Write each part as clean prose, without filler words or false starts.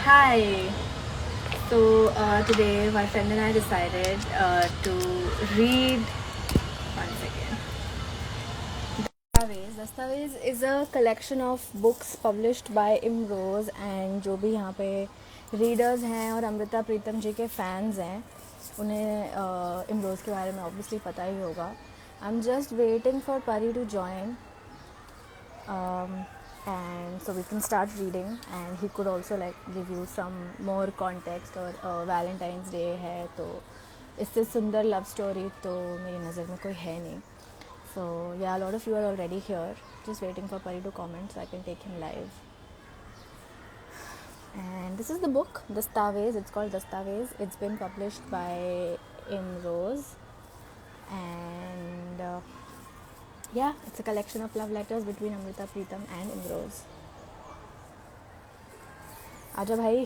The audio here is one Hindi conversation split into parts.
Hi. Today my friend and I decided to read. One second. Dastavez. Dastavez is a collection of books published by Imrose and जो भी यहाँ पे रीडर्स हैं और अमृता प्रीतम जी के फैंस हैं उन्हें इमरोज़ के बारे में ऑब्वियसली पता ही होगा. I am just waiting for Pari to join. And so we can start reading, and he could also like give you some more context. और Valentine's Day है तो इससे सुंदर लव स्टोरी तो मेरी नज़र में कोई है नहीं. So yeah, a lot of you are already here, just waiting for Pari to comment so I can take him live. And this is the book, Dastaveez. It's called Dastaveez. It's been published by Imrose, and yeah, it's a collection of love letters between Amrita Pritam and Imrose. आजा भाई.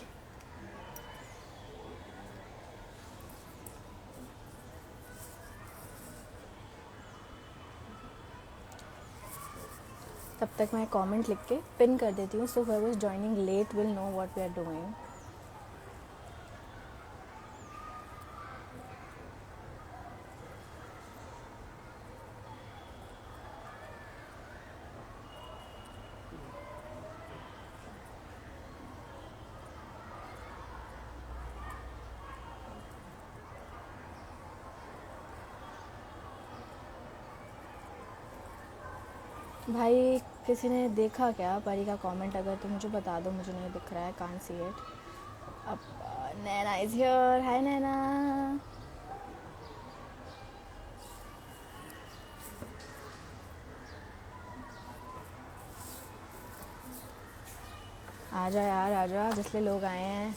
तब तक मैं कमेंट लिख के पिन कर देती हूँ, सो whoever is joining late will know what we are doing. भाई किसी ने देखा क्या परी का कमेंट? अगर तुम मुझे बता दो, मुझे नहीं दिख रहा है, कांट सी इट. अब नैना इज हियर. हाय नैना. आजा यार आजा, जिसलिए लोग आए हैं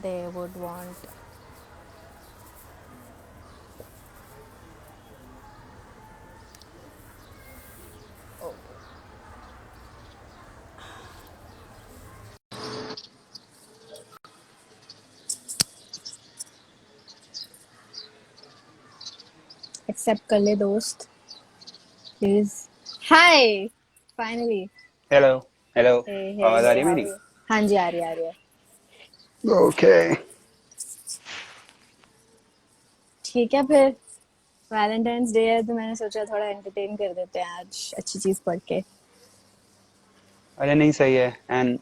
दे वुड वांट. एक्सेप्ट कर ले दोस्त please. Hi finally. Hello hello. Hey आवाज आ रही है हाउ मेरी? Are you? हाँ जी, आ रही है आ रही है. ओके. ठीक है फिर. वैलेंटाइंस डे है तो मैंने सोचा थोड़ा एंटरटेन कर देते हैं आज अच्छी चीज पढ़ के. अरे नहीं, सही है. एंड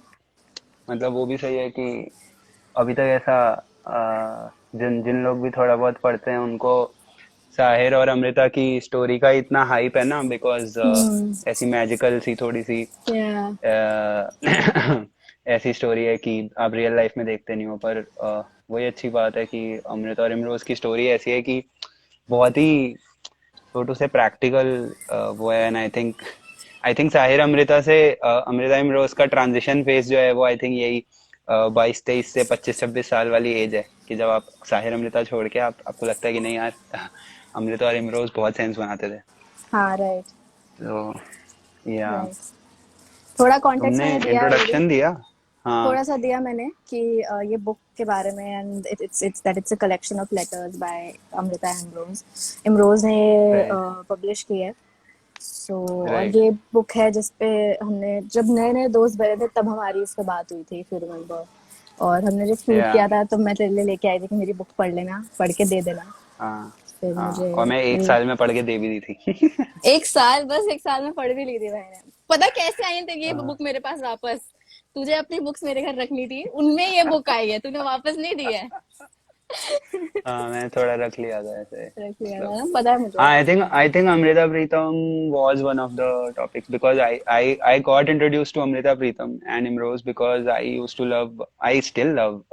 मतलब वो भी सही है कि अभी तक ऐसा जिन जिन लोग भी थोड़ा बहुत पढ़ते हैं उनको साहिर और अमृता की स्टोरी का इतना हाइप है ना, बिकॉज ऐसी मैजिकल सी थोड़ी सी या ऐसी स्टोरी है कि आप रियल लाइफ में देखते नहीं हो. पर वही अच्छी बात है कि अमृता और इमरोज की स्टोरी ऐसी है कि बहुत ही so to say प्रैक्टिकल वो है. And I think Sahir Amrita से अमृता इमरोज का ट्रांजिशन फेज जो है वो आई थिंक यही 22-23 से 25-26 साल वाली एज है कि जब आप साहिर अमृता छोड़ के आपको लगता है कि नहीं यार, अमृता और इमरोज बहुत सेंस बनाते थे. हाँ राइट तो या राइट. थोड़ा कॉन्टेक्स्ट तुमने मैंने दिया ऑलरेडी. इंट्रोडक्शन दिया. हाँ थोड़ा सा दिया मैंने कि ये बुक के बारे में. And it's a collection of letters by Amrita Imroz. Imroz ने राइट पब्लिश की है. सो और राइट. ये बुक है जिसपे हमने जब नए नए दोस्त बने थे तब हमारी इस पे बात हुई थी, फिर रिमेम्बर. और हमने जब शूट या किया था तो मैं तेरे लिए लेके आई थी कि मेरी बुक पढ़ लेना, पढ़ के दे देना. हाँ फिर हाँ, मुझे और मैं एक साल में पढ़ के दे भी दी थी. एक साल, बस एक साल में पढ़ भी ली थी मैंने. पता कैसे आई थी ये हाँ बुक मेरे पास वापस? तुझे अपनी बुक्स मेरे घर रखनी थी, उनमें ये बुक आई है, तूने वापस नहीं दी है. हाँ, मैंने थोड़ा रख लिया था ऐसे रख लिया था मतलब. ना, पता है मुझे. हाँ, I think Amrita Pritam was one of the topics because I got introduced to Amrita Pritam and Imrose because I still love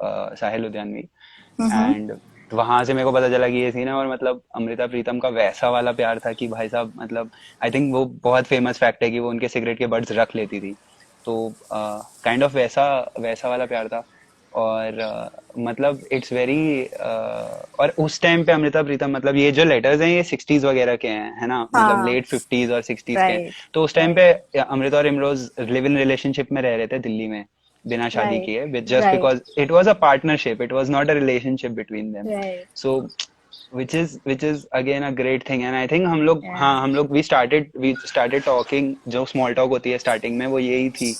Sahil Ludhianvi. And वहां से मेरे को पता चला कि ये सीन है. और मतलब अमृता प्रीतम का वैसा वाला प्यार था कि भाई साहब, मतलब आई थिंक वो बहुत फेमस फैक्ट है कि वो उनके सिगरेट के बड्स रख लेती थी. तो काइंड ऑफ वैसा वैसा वाला प्यार था. और मतलब इट्स वेरी और उस टाइम पे अमृता प्रीतम, मतलब ये जो लेटर्स हैं ये 60s वगैरह के हैं, है ना, मतलब हाँ लेट 50s और 60s के हैं. राइट तो उस टाइम पे अमृता और इमरोज लिव इन रिलेशनशिप में रह रहे थे दिल्ली में बिना शादी राइट किए, with just right because it was a partnership, it was not a relationship between them. Right. So which is again a great thing. And I think हम या लोग we started talking. जो स्मॉल टॉक होती है स्टार्टिंग में वो यही थी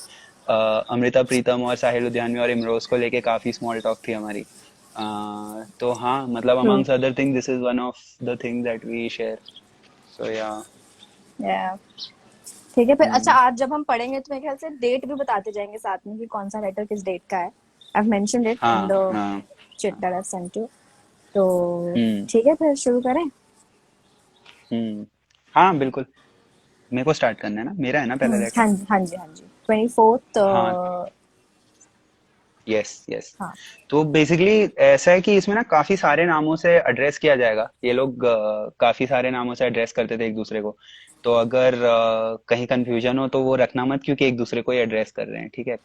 अमृता प्रीतम और साहिल लुधियानवी और इमरोज को लेके काफी स्मॉल टॉक थी हमारी। तो हाँ, मतलब true. Amongst other thing this is one of the thing that we share. So yeah. Yeah ठीक है फिर। अच्छा, आज जब हम पढ़ेंगे तो मेरे ख्याल से डेट भी बताते जाएंगे साथ में कि कौन सा लेटर किस डेट का है। I've mentioned it in हाँ the हाँ। chat that I've sent you. तो हम्म ठीक है फिर शुरू करें। हम्म। हाँ बिल्कुल। मेरे को स्टार्ट करना है ना, मेरा है ना पहला लेटर। हाँ जी हाँ जी हाँ जी, 24th। हाँ। Yes yes. हाँ। तो बेसिकली ऐसा है कि इसमें ना काफी सारे नामों से एड्रेस किया जाएगा। ये लोग काफी सारे नामों से एड्रेस करते थे एक दूसरे को। तो अगर कहीं कंफ्यूजन हो तो वो रखना मत, क्योंकि एक दूसरे को ही एड्रेस कर रहे हैं, ठीक है?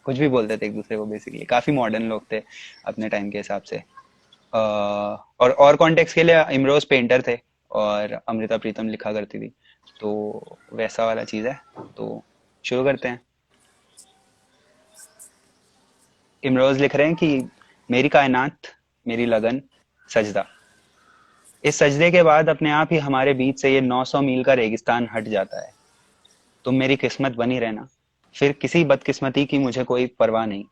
कुछ भी बोलते थे एक दूसरे को। बेसिकली काफी मॉडर्न लोग थे अपने टाइम के हिसाब से। और कॉन्टेक्स्ट के लिए इमरोज पेंटर थे और अमृता प्रीतम लिखा करती थी। तो वैसा वाला चीज है। तो शुरू करते हैं। इमरोज लिख रहे हैं कि मेरी कायनात, मेरी लगन, सजदा। इस सजदे के बाद अपने आप ही हमारे बीच से ये 900 मील का रेगिस्तान हट जाता है। तुम मेरी किस्मत बनी रहना, फिर किसी बदकिस्मती की मुझे कोई परवाह नहीं।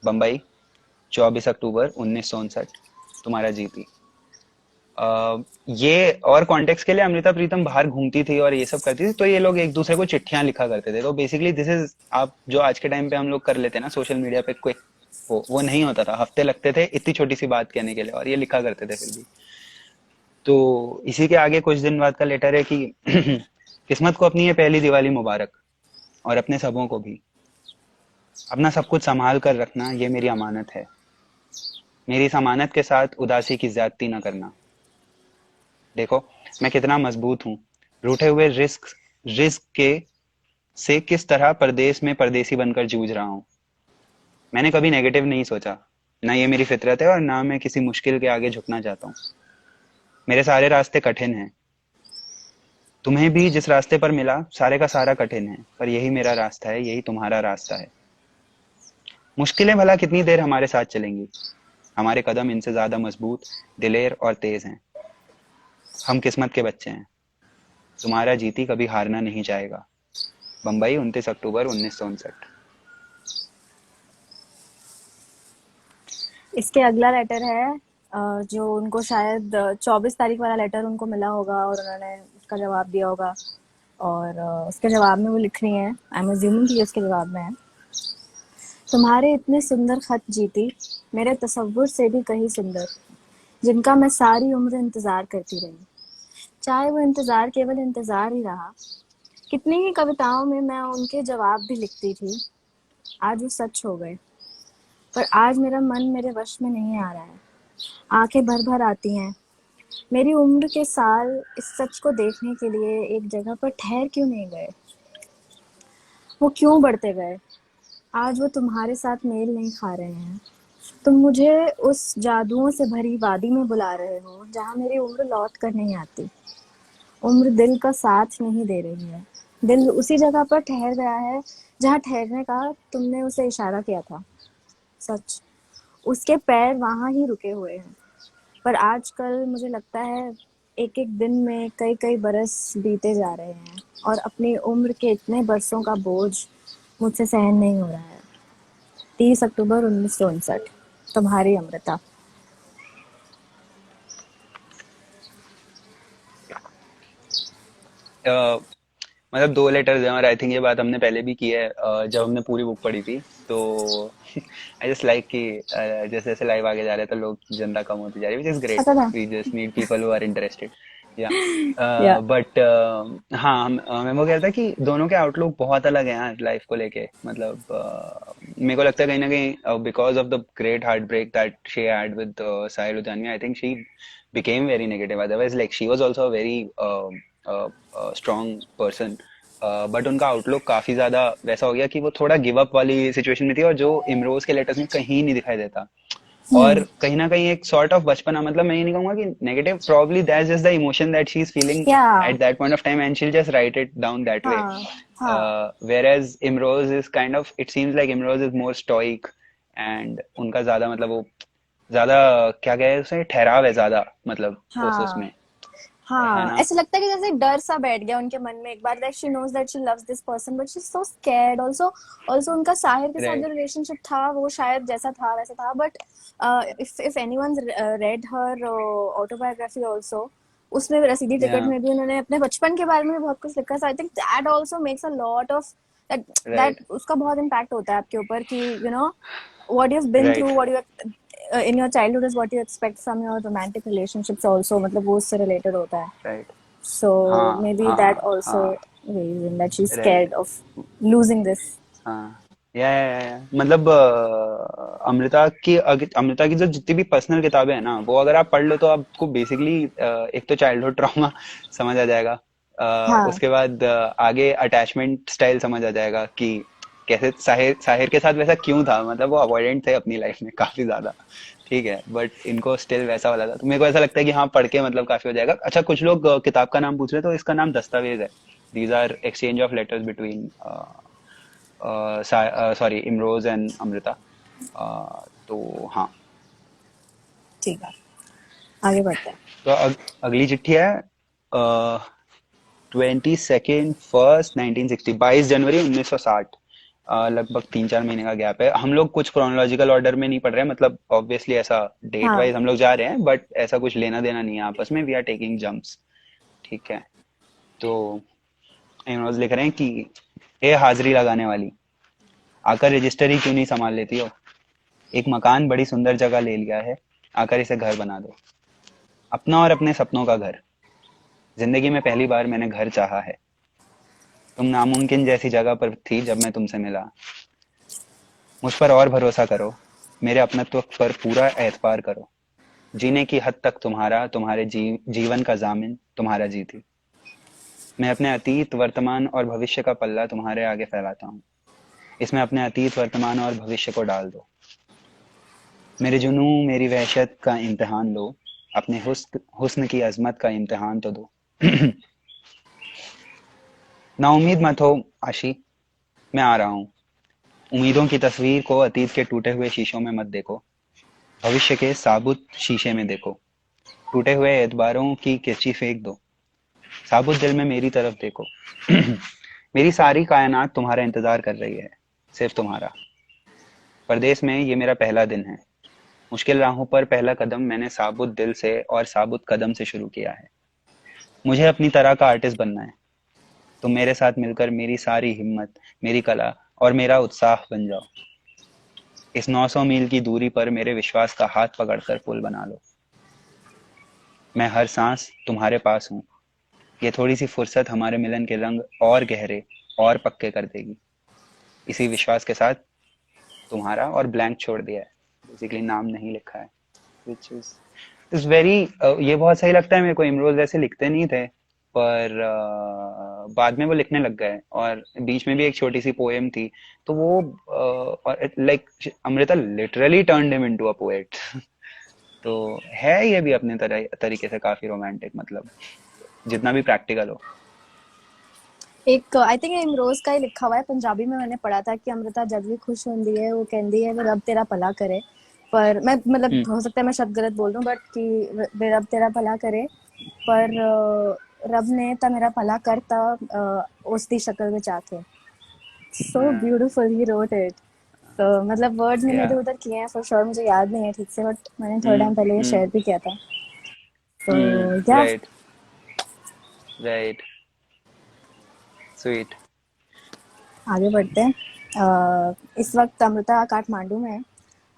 बम्बई, 24 अक्टूबर 1959। तुम्हारा जीती। ये और कॉन्टेक्स्ट के लिए अमृता प्रीतम बाहर घूमती थी और ये सब करती थी, तो ये लोग एक दूसरे को चिट्ठियां लिखा करते थे। तो बेसिकली दिस इज, आप जो आज के टाइम पे हम लोग कर लेते हैं ना सोशल मीडिया पे क्विक, वो नहीं होता था। हफ्ते लगते थे इतनी छोटी सी बात कहने के लिए, और ये लिखा करते थे फिर भी। तो इसी के आगे कुछ दिन बाद का लेटर है कि किस्मत को अपनी ये पहली दिवाली मुबारक, और अपने सबों को भी। अपना सब कुछ संभाल कर रखना, ये मेरी अमानत है। मेरी इस अमानत के साथ उदासी की ज्यादती न करना। देखो मैं कितना मजबूत हूँ, रूठे हुए रिस्क रिस्क के से किस तरह परदेश में परदेसी बनकर जूझ रहा हूँ। मैंने कभी नेगेटिव नहीं सोचा, ना ये मेरी फितरत है, और ना मैं किसी मुश्किल के आगे झुकना चाहता हूँ। मेरे सारे रास्ते कठिन हैं। तुम्हें भी जिस रास्ते पर मिला सारे का सारा कठिन है, पर यही मेरा रास्ता है, यही तुम्हारा रास्ता है। मुश्किलें भला कितनी देर हमारे साथ चलेंगी, हमारे कदम इनसे ज्यादा मजबूत, दिलेर और तेज हैं। हम किस्मत के बच्चे हैं। तुम्हारा जीती कभी हारना नहीं चाहेगा। बम्बई, 29 अक्टूबर 1959। इसके अगला लेटर है जो उनको शायद 24 तारीख वाला लेटर उनको मिला होगा और उन्होंने उसका जवाब दिया होगा। और उसके जवाब में वो लिख रही हैं, आई एम अज्यूमिंग कि उसके जवाब में है, तुम्हारे इतने सुंदर खत जीती, मेरे तसव्वुर से भी कहीं सुंदर, जिनका मैं सारी उम्र इंतजार करती रही। चाहे वो इंतजार केवल इंतजार ही रहा। कितनी ही कविताओं में मैं उनके जवाब भी लिखती थी, आज वो सच हो गए। पर आज मेरा मन मेरे वश में नहीं आ रहा है। आंखें भर भर आती हैं। मेरी उम्र के साल इस सच को देखने के लिए एक जगह पर ठहर क्यों नहीं गए? वो क्यों बढ़ते गए? आज वो तुम्हारे साथ मेल नहीं खा रहे हैं। तुम मुझे उस जादुओं से भरी वादी में बुला रहे हो जहाँ मेरी उम्र लौट कर नहीं आती। उम्र दिल का साथ नहीं दे रही है। दिल उसी जगह पर ठहर गया है जहाँ ठहरने का तुमने उसे इशारा किया था। सच, उसके पैर वहां ही रुके हुए हैं। पर आजकल मुझे लगता है एक एक दिन में कई कई बरस बीते जा रहे हैं और अपनी उम्र के इतने बरसों का बोझ मुझसे सहन नहीं हो रहा है। 30 अक्टूबर 1959। तुम्हारी अमृता। मतलब दो लेटर्स हैं, और आई थिंक ये बात हमने पहले भी की है जब हमने पूरी बुक पढ़ी थी। तो आई जस्ट लाइक कि जैसे जैसे लाइव आगे जा रहे हैं तो लोग जनता कम होती जा रही है, विच इज ग्रेट। पता था। We just need people who are interested. Yeah. Yeah but हाँ, मैं वो कह रहा था कि दोनों के आउटलुक बहुत अलग हैं यार लाइफ को लेके। मतलब मेरे को लगता है कहीं ना कहीं because of the great heart break that she had with Sahil Ludhianvi, I think she became very negative. Otherwise, like she was also a very strong person, but उनका आउटलुक काफी ज्यादा वैसा हो गया कि वो थोड़ा गिव अप वाली सिचुएशन में थी, और जो इमरोज के लेटर्स में कहीं नहीं दिखाई देता। और कहीं ना कहीं एक सॉर्ट ऑफ बचपना, मतलब मैं ये नहीं कहूंगा कि negative, probably that's just the emotion that she's feeling या at that point of time, and she'll just write it down that way. हाँ हाँ Whereas Imrose is kind of, it seems like Imrose is more stoic, and उनका ज्यादा मतलब वो ज्यादा क्या कहे उसे, ठहराव है ज्यादा, मतलब उस हाँ उसमें। है हाँ, ना? ऐसा लगता है कि जैसे डर सा बैठ गया उनके मन में एक बार, that she knows that she loves this person but she is so scared also. Also उनका साहिर के साथ जो राइट। रिलेशनशिप था वो शायद जैसा था वैसा था, but if anyone red her autobiography also, उसमें रसीदी टिकट या में भी उन्होंने अपने बचपन के बारे में भी बहुत कुछ लिखा है। I think that also makes a lot of that, right. उसका बहुत इम्पैक्ट होता है आपके ऊपर कि you know what you've been through, right. what you in your childhood is what you expect from your romantic relationships also, मतलब वो उससे related होता है। राइट। So हाँ maybe that हाँ also हाँ। reason that she's right. scared of losing this. हाँ। या मतलब अमृता की जो जितनी भी पर्सनल किताबें हैं ना, वो अगर आप पढ़ लो तो आपको बेसिकली एक तो चाइल्डहुड ट्रॉमा समझ आ जाएगा। हाँ, उसके बाद आगे अटैचमेंट स्टाइल समझ आ जाएगा कि कैसे साहिर साहिर के साथ वैसा क्यों था, मतलब वो अवॉइडेंट थे अपनी लाइफ में काफी ज्यादा। ठीक है, बट इनको स्टिल वैसा वाला था, तो मेरे को ऐसा लगता है कि हाँ पढ़ के मतलब काफी हो जाएगा। अच्छा, कुछ लोग किताब का नाम पूछ रहे हैं, तो इसका नाम दस्तावेज है। These are exchange of letters between sorry, Imroz and Amrita. तो हाँ। ठीक है, आगे बढ़ते हैं। तो अगली चिट्ठी है 22 फर्स्ट 1960, 22 जनवरी 1960। लगभग 3-4 महीने का गैप है। हम लोग कुछ क्रोनोलॉजिकल ऑर्डर में नहीं पढ़ रहे हैं, मतलब ऑब्वियसली ऐसा डेट हाँ, वाइज हम लोग जा रहे हैं, बट ऐसा कुछ लेना देना नहीं है आपस में, वी आर टेकिंग जंप्स। ठीक है। तो इमरोज लिख रहे हैं कि हे हाजिरी लगाने वाली, आकर रजिस्टर ही क्यों नहीं संभाल लेती हो? एक मकान बड़ी सुंदर जगह ले लिया है, आकर इसे घर बना दो, अपना और अपने सपनों का घर। जिंदगी में पहली बार मैंने घर चाहा है। तुम नामुमकिन जैसी जगह पर थी जब मैं तुमसे मिला। मुझ पर और भरोसा करो, मेरे अपनत्व पर पूरा एतबार करो। जीने की हद तक तुम्हारा, तुम्हारे जीवन का जामिन तुम्हारा जी थी। मैं अपने अतीत वर्तमान और भविष्य का पल्ला तुम्हारे आगे फैलाता हूँ। इसमें अपने अतीत वर्तमान और भविष्य को डाल दो। मेरे जुनू मेरी वहशत का इम्तिहान लो, अपने हुस्न की अजमत का इम्तिहान तो दो। नाउम्मीद मत हो आशी, मैं आ रहा हूँ। उम्मीदों की तस्वीर को अतीत के टूटे हुए शीशों में मत देखो, भविष्य के साबुत शीशे में देखो। टूटे हुए एतबारों की कैंची फेंक दो, साबुत दिल में मेरी तरफ देखो। मेरी सारी कायनात तुम्हारा इंतजार कर रही है, सिर्फ तुम्हारा। परदेश में ये मेरा पहला दिन है। मुश्किल राहों पर पहला कदम मैंने साबुत दिल से और साबुत कदम से शुरू किया है। मुझे अपनी तरह का आर्टिस्ट बनना है। तुम मेरे साथ मिलकर मेरी सारी हिम्मत, मेरी कला और मेरा उत्साह बन जाओ। इस 900 मील की दूरी पर मेरे विश्वास का हाथ पकड़कर पुल बना लो। मैं हर सांस तुम्हारे पास हूँ। ये थोड़ी सी फुर्सत हमारे मिलन के रंग और गहरे और पक्के कर देगी। इसी विश्वास के साथ तुम्हारा, और ब्लैंक छोड़ दिया है, बेसिकली नाम नहीं लिखा है। विच इज वेरी, ये बहुत सही लगता है मेरे को। इमरोज वैसे लिखते नहीं थे, पर बाद में वो लिखने लग गए, और बीच में भी एक छोटी सी पोएम थी। तो वो like Amrita literally turned him into a poet. तो है ये भी अपने तरह तरीके से काफी रोमांटिक, मतलब जितना भी प्रैक्टिकल हो। एक आई थिंक इमरोज का ही लिखा हुआ है, पंजाबी में मैंने पढ़ा था कि अमृता जब भी खुश होती है वो कहती है रब तेरा भला करे। पर मैं मतलब हम्म। हो सकता है मैं शब्द गलत बोल रहा हूँ, बट कि रब तेरा भला करे, पर रब ने तो मेरा भला करता उसकी शक्ल में आके। So beautiful he wrote it. तो मतलब वर्ड्स मैंने या। इधर उधर किए हैं फॉर श्योर, मुझे याद नहीं है ठीक से, बट मैंने थोड़ा हम्म। टाइम पहले ये हम्म। शेयर भी किया था। तो या राइट। राइट। स्वीट। आगे बढ़ते हैं। इस वक्त अमृता काठमांडू में है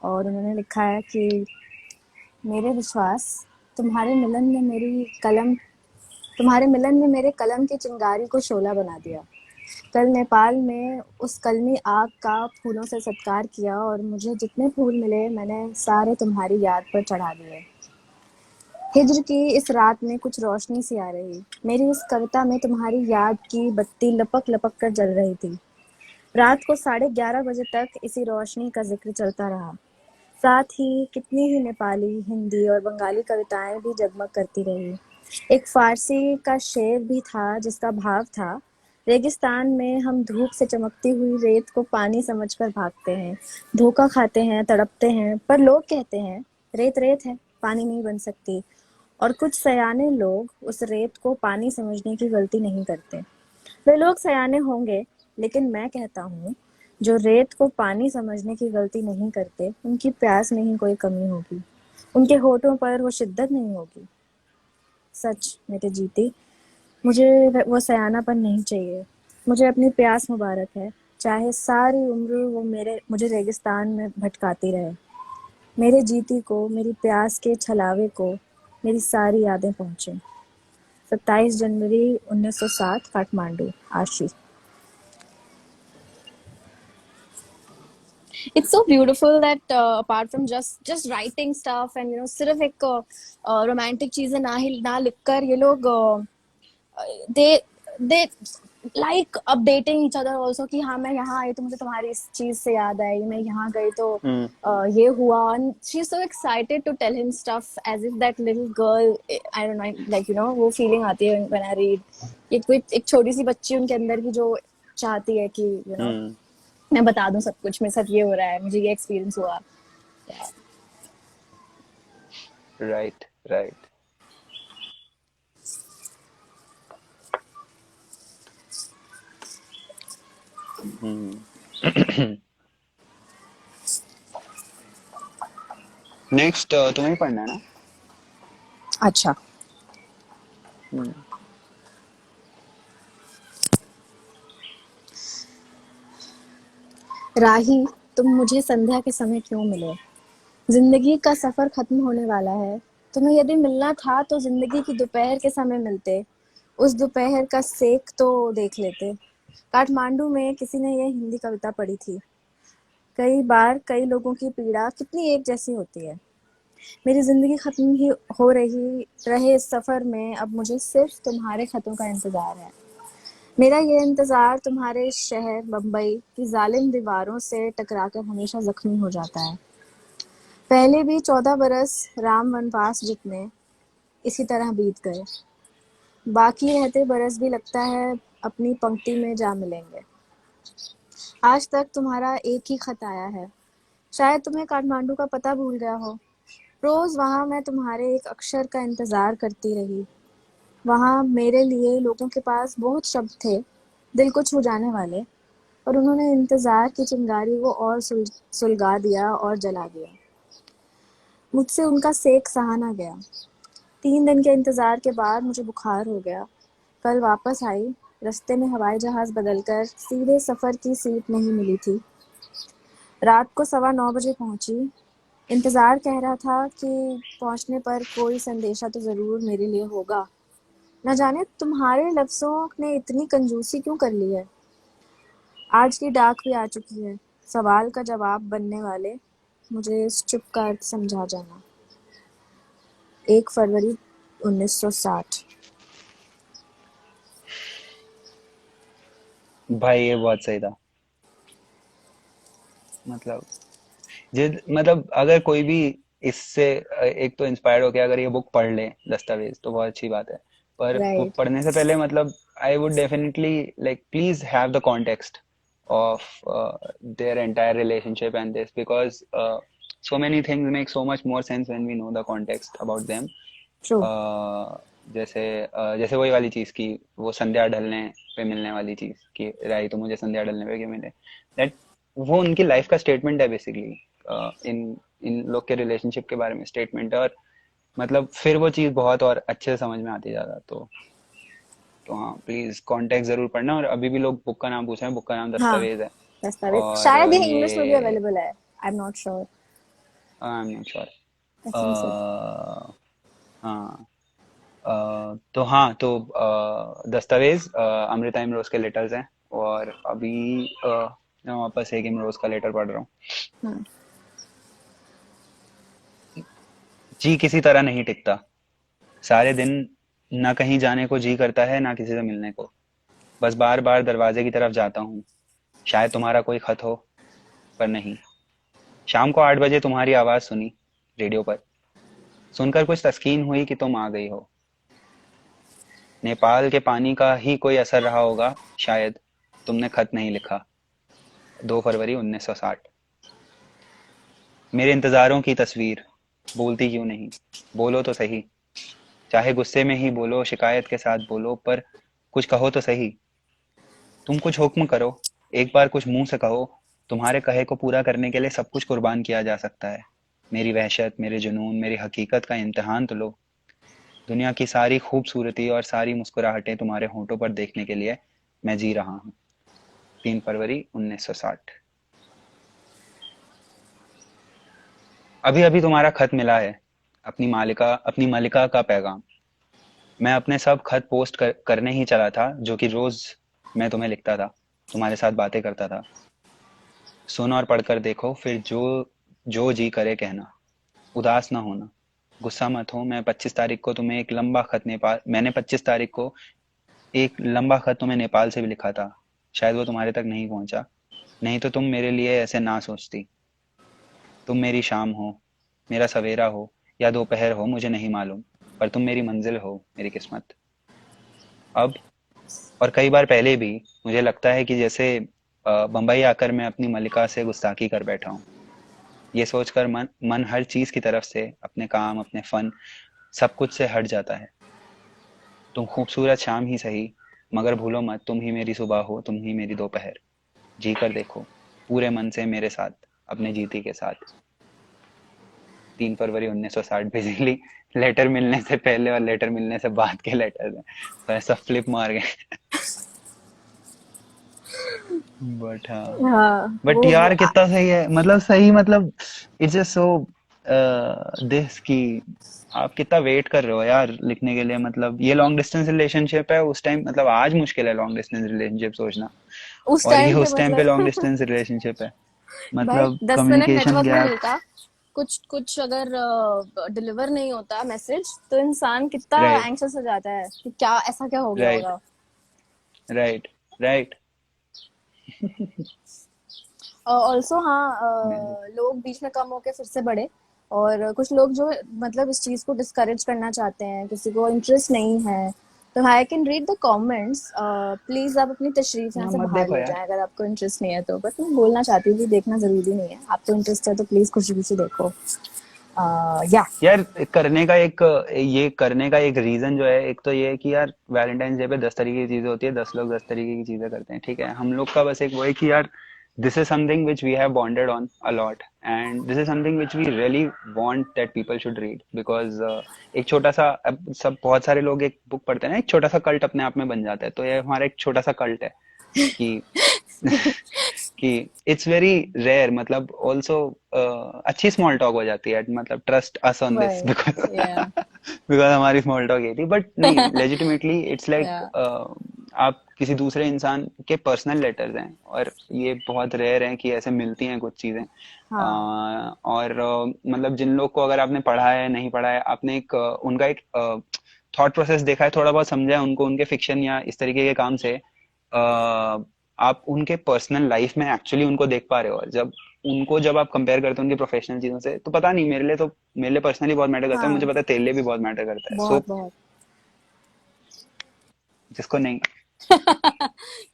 और उन्होंने लिखा है कि मेरे विश्वास, तुम्हारे मिलन ने मेरी कलम तुम्हारे मिलन ने मेरे कलम की चिंगारी को शोला बना दिया। कल नेपाल में उस कलमी आग का फूलों से सत्कार किया और मुझे जितने फूल मिले मैंने सारे तुम्हारी याद पर चढ़ा दिए। हिज्र की इस रात में कुछ रोशनी सी आ रही, मेरी इस कविता में तुम्हारी याद की बत्ती लपक लपक कर जल रही थी। रात को 11:30 बजे तक इसी रोशनी का जिक्र चलता रहा। साथ ही कितनी ही नेपाली, हिंदी और बंगाली कविताएं भी जगमग करती रही। एक फारसी का शेर भी था जिसका भाव था, रेगिस्तान में हम धूप से चमकती हुई रेत को पानी समझकर भागते हैं, धोखा खाते हैं, तड़पते हैं, पर लोग कहते हैं रेत रेत है, पानी नहीं बन सकती। और कुछ सयाने लोग उस रेत को पानी समझने की गलती नहीं करते। वे लोग सयाने होंगे, लेकिन मैं कहता हूँ, जो रेत को पानी समझने की गलती नहीं करते, उनकी प्यास में ही कोई कमी होगी, उनके होठों पर वो शिद्दत नहीं होगी। सच मेरे जीती, मुझे वो सयानापन नहीं चाहिए। मुझे अपनी प्यास मुबारक है, चाहे सारी उम्र वो मेरे मुझे रेगिस्तान में भटकाती रहे। मेरे जीती को, मेरी प्यास के छलावे को मेरी सारी यादें पहुँचे। 27 जनवरी 1960, काठमांडू, आशी। It's so beautiful that apart from just writing stuff and सिर्फ एक romantic चीजें ना लिखकर ये लोग they like updating each other also कि हाँ मैं यहाँ आई तो मुझे तुम्हारी इस चीज से याद आई, मैं यहाँ गई तो ये हुआ, and she's so excited to tell him stuff as if that little girl, I don't know, like वो feeling आती है when I read, एक छोटी सी बच्ची उनके अंदर की जो चाहती है कि मैं बता दूं सब कुछ, मेरे साथ ये हो रहा है, मुझे ये एक्सपीरियंस हुआ। Right right. नेक्स्ट तुम्हें पढ़ना है ना? अच्छा। राही, तुम मुझे संध्या के समय क्यों मिले? जिंदगी का सफर खत्म होने वाला है। तुम्हें यदि मिलना था तो जिंदगी की दोपहर के समय मिलते, उस दोपहर का सेक तो देख लेते। काठमांडू में किसी ने ये हिंदी कविता पढ़ी थी, कई बार कई लोगों की पीड़ा कितनी एक जैसी होती है। मेरी जिंदगी खत्म ही हो रही रहे इस सफर में, अब मुझे सिर्फ तुम्हारे खतों का इंतजार है। मेरा ये इंतजार तुम्हारे शहर बम्बई की जालिम दीवारों से टकराकर हमेशा जख्मी हो जाता है। पहले भी 14 बरस राम वनवास जितने इसी तरह बीत गए। बाकी रहते बरस भी लगता है अपनी पंक्ति में जा मिलेंगे। आज तक तुम्हारा एक ही खत आया है, शायद तुम्हें काठमांडू का पता भूल गया हो। रोज वहां मैं तुम्हारे एक अक्षर का इंतजार करती रही। वहां मेरे लिए लोगों के पास बहुत शब्द थे, दिल को छू जाने वाले, और उन्होंने इंतजार की चिंगारी को और सुलगा दिया और जला दिया। मुझसे उनका सेक सहा ना गया। 3 दिन के इंतजार के बाद मुझे बुखार हो गया। कल वापस आई, रास्ते में हवाई जहाज बदलकर सीधे सफर की सीट नहीं मिली थी। रात को 9:15 बजे पहुंची। इंतजार कह रहा था कि पहुंचने पर कोई संदेशा तो जरूर मेरे लिए होगा। न जाने तुम्हारे लफ्जों ने इतनी कंजूसी क्यों कर ली है। आज की डाक भी आ चुकी है, सवाल का जवाब बनने वाले। मुझे इस चुप का अर्थ समझा जाना। 1 फरवरी 1960। भाई ये बहुत सही था। मतलब मतलब अगर कोई भी इससे एक तो इंस्पायर्ड होकर अगर ये बुक पढ़ ले दस्तावेज तो बहुत अच्छी बात है। पर राइट। पढ़ने से पहले मतलब I would definitely like please have the context of their entire relationship and this because so many things make so much more sense when we know the context about them. True. जैसे वही वाली चीज की वो संध्या ढलने पे मिलने वाली चीज कि राई तो मुझे संध्या ढलने पे क्यों मिले, दैट वो उनकी लाइफ का स्टेटमेंट है बेसिकली। इन इन लोग के रिलेशनशिप के बारे में स्टेटमेंट है, और मतलब फिर वो चीज बहुत और अच्छे से समझ में आती ज्यादा। तो हाँ प्लीज कॉन्टेक्स्ट जरूर पढ़ना। और अभी भी लोग बुक का नाम पूछ रहे हैं, बुक का नाम हाँ, दस्तावेज है। दस्तावेज और शायद ये इंग्लिश में भी ये अवेलेबल है। आई am not sure. I am not sure. I think so. हाँ तो हाँ तो दस्तावेज अमृता इमरोज के लेटर्स हैं। और अभी मैं वापस एक इमरोज का लेटर पढ़ रहा हूँ। हाँ। जी किसी तरह नहीं टिकता, सारे दिन ना कहीं जाने को जी करता है ना किसी से मिलने को, बस बार बार दरवाजे की तरफ जाता हूँ, शायद तुम्हारा कोई खत हो, पर नहीं। शाम को 8 बजे तुम्हारी आवाज सुनी रेडियो पर, सुनकर कुछ तस्कीन हुई कि तुम आ गई हो। नेपाल के पानी का ही कोई असर रहा होगा शायद, तुमने खत नहीं लिखा। 2 फरवरी 1960। मेरे इंतजारों की तस्वीर, बोलती क्यों नहीं, बोलो तो सही। चाहे गुस्से में ही बोलो, शिकायत के साथ बोलो, पर कुछ कहो तो सही। तुम कुछ हुक्म करो, एक बार कुछ मुंह से कहो। तुम्हारे कहे को पूरा करने के लिए सब कुछ कुर्बान किया जा सकता है। मेरी वहशत, मेरे जुनून, मेरी हकीकत का इम्तिहान तो लो। दुनिया की सारी खूबसूरती और सारी मुस्कुराहटें तुम्हारे होंठों पर देखने के लिए मैं जी रहा हूँ। 3 फरवरी 1960। अभी अभी तुम्हारा खत मिला है, अपनी मालिका का पैगाम। मैं अपने सब खत करने ही चला था, जो कि रोज मैं तुम्हें लिखता था, तुम्हारे साथ बातें करता था। सुन और पढ़कर देखो, फिर जो जो जी करे कहना। उदास ना होना, गुस्सा मत हो। मैं 25 तारीख को तुम्हें एक लंबा खत नेपाल मैंने 25 तारीख को एक लंबा खत तुम्हें नेपाल से भी लिखा था। शायद वो तुम्हारे तक नहीं पहुंचा, नहीं तो तुम मेरे लिए ऐसे ना सोचती। तुम मेरी शाम हो, मेरा सवेरा हो, या दोपहर हो, मुझे नहीं मालूम, पर तुम मेरी मंजिल हो, मेरी किस्मत। अब और कई बार पहले भी मुझे लगता है कि जैसे बंबई आकर मैं अपनी मलिका से गुस्ताखी कर बैठा हूँ। ये सोचकर मन मन हर चीज की तरफ से, अपने काम, अपने फन, सब कुछ से हट जाता है। तुम खूबसूरत शाम ही सही, मगर भूलो मत, तुम ही मेरी सुबह हो, तुम ही मेरी दोपहर। जी कर देखो पूरे मन से मेरे साथ, अपने जीती के साथ। 3 फरवरी 1960। बेसिकली लेटर मिलने से पहले और लेटर मिलने से बाद के लेटर हैं, तो ऐसा फ्लिप मार गए। बट हाँ, हाँ बट यार कितना सही है, मतलब सही, मतलब इट्स जस्ट सो दिस कि आप कितना वेट कर रहे हो यार लिखने के लिए। मतलब ये लॉन्ग डिस्टेंस रिलेशनशिप है उस टाइम, मतलब आज मुश्किल है लॉन्ग डिस्टेंस रिलेशनशिप सोचना, उस और ये टाइम पे उस टाइम पे लॉन्ग मतलब डिस्टेंस रिलेशनशिप है। भाई मतलब 10 मिनट कम्युनिकेशन नेटवर्क नहीं गैप। मिलता, कुछ कुछ अगर डिलीवर नहीं होता मैसेज, तो इंसान कितना राइट, एंग्शियस हो जाता है कि क्या ऐसा क्या हो गया राइट, होगा। Right, right. ऑल्सो हाँ, लोग बीच में कम होके फिर से बढ़े, और कुछ लोग जो मतलब इस चीज को डिस्करेज करना चाहते हैं, किसी को इंटरेस्ट नहीं है, तो I can read the comments. Please आप अपनी तशरीफ यहाँ हाँ, से मत बाहर देखो ले यार। जाएं अगर आपको इंटरेस्ट नहीं है तो। बस मैं बोलना चाहती हूँ कि देखना जरूरी नहीं है, आपको इंटरेस्ट है तो प्लीज खुशी खुशी देखो। या यार ये करने का एक रीजन जो है, एक तो ये है कि यार वैलेंटाइन डे पे 10 तरीके की चीजें होती है, 10 लोग 10 तरीके की चीजें करते हैं, ठीक है। हम लोग का बस एक वो है कि यार this is something which we have bonded on a lot, and this is something which we really want that people should read, because एक छोटा सा, अब सब बहुत सारे लोग एक बुक पढ़ते हैं ना, एक छोटा सा कल्ट अपने आप में बन जाता है, तो ये हमारा एक छोटा सा कल्ट है कि कि इट्स वेरी रेयर, मतलब ऑल्सो अच्छी स्मॉल टॉक हो जाती है, मतलब ट्रस्ट अस ऑन दिस, वही, बिकॉज या बिकॉज हमारी स्मॉल टॉक ये थी। बट नहीं, लेजिटिमेटली इट्स या लाइक आप किसी दूसरे इंसान के पर्सनल लेटर्स हैं, और ये बहुत रेयर है कि ऐसे मिलती हैं कुछ चीजें। हाँ और मतलब जिन लोग को, अगर आपने पढ़ा है, नहीं पढ़ा है, आपने एक उनका एक थॉट प्रोसेस देखा है, थोड़ा बहुत समझा है उनको, उनके फिक्शन या इस तरीके के काम से, आप उनके पर्सनल लाइफ में एक्चुअली उनको देख पा रहे हो। और जब आप कंपेयर करते हो उनकी प्रोफेशनल चीजों से, तो पता नहीं, मेरे लिए पर्सनली बहुत मैटर करता है, मुझे हाँ, पता है तेरे लिए भी बहुत मैटर करता है, सो बहुत बहुत। जिसको नहीं।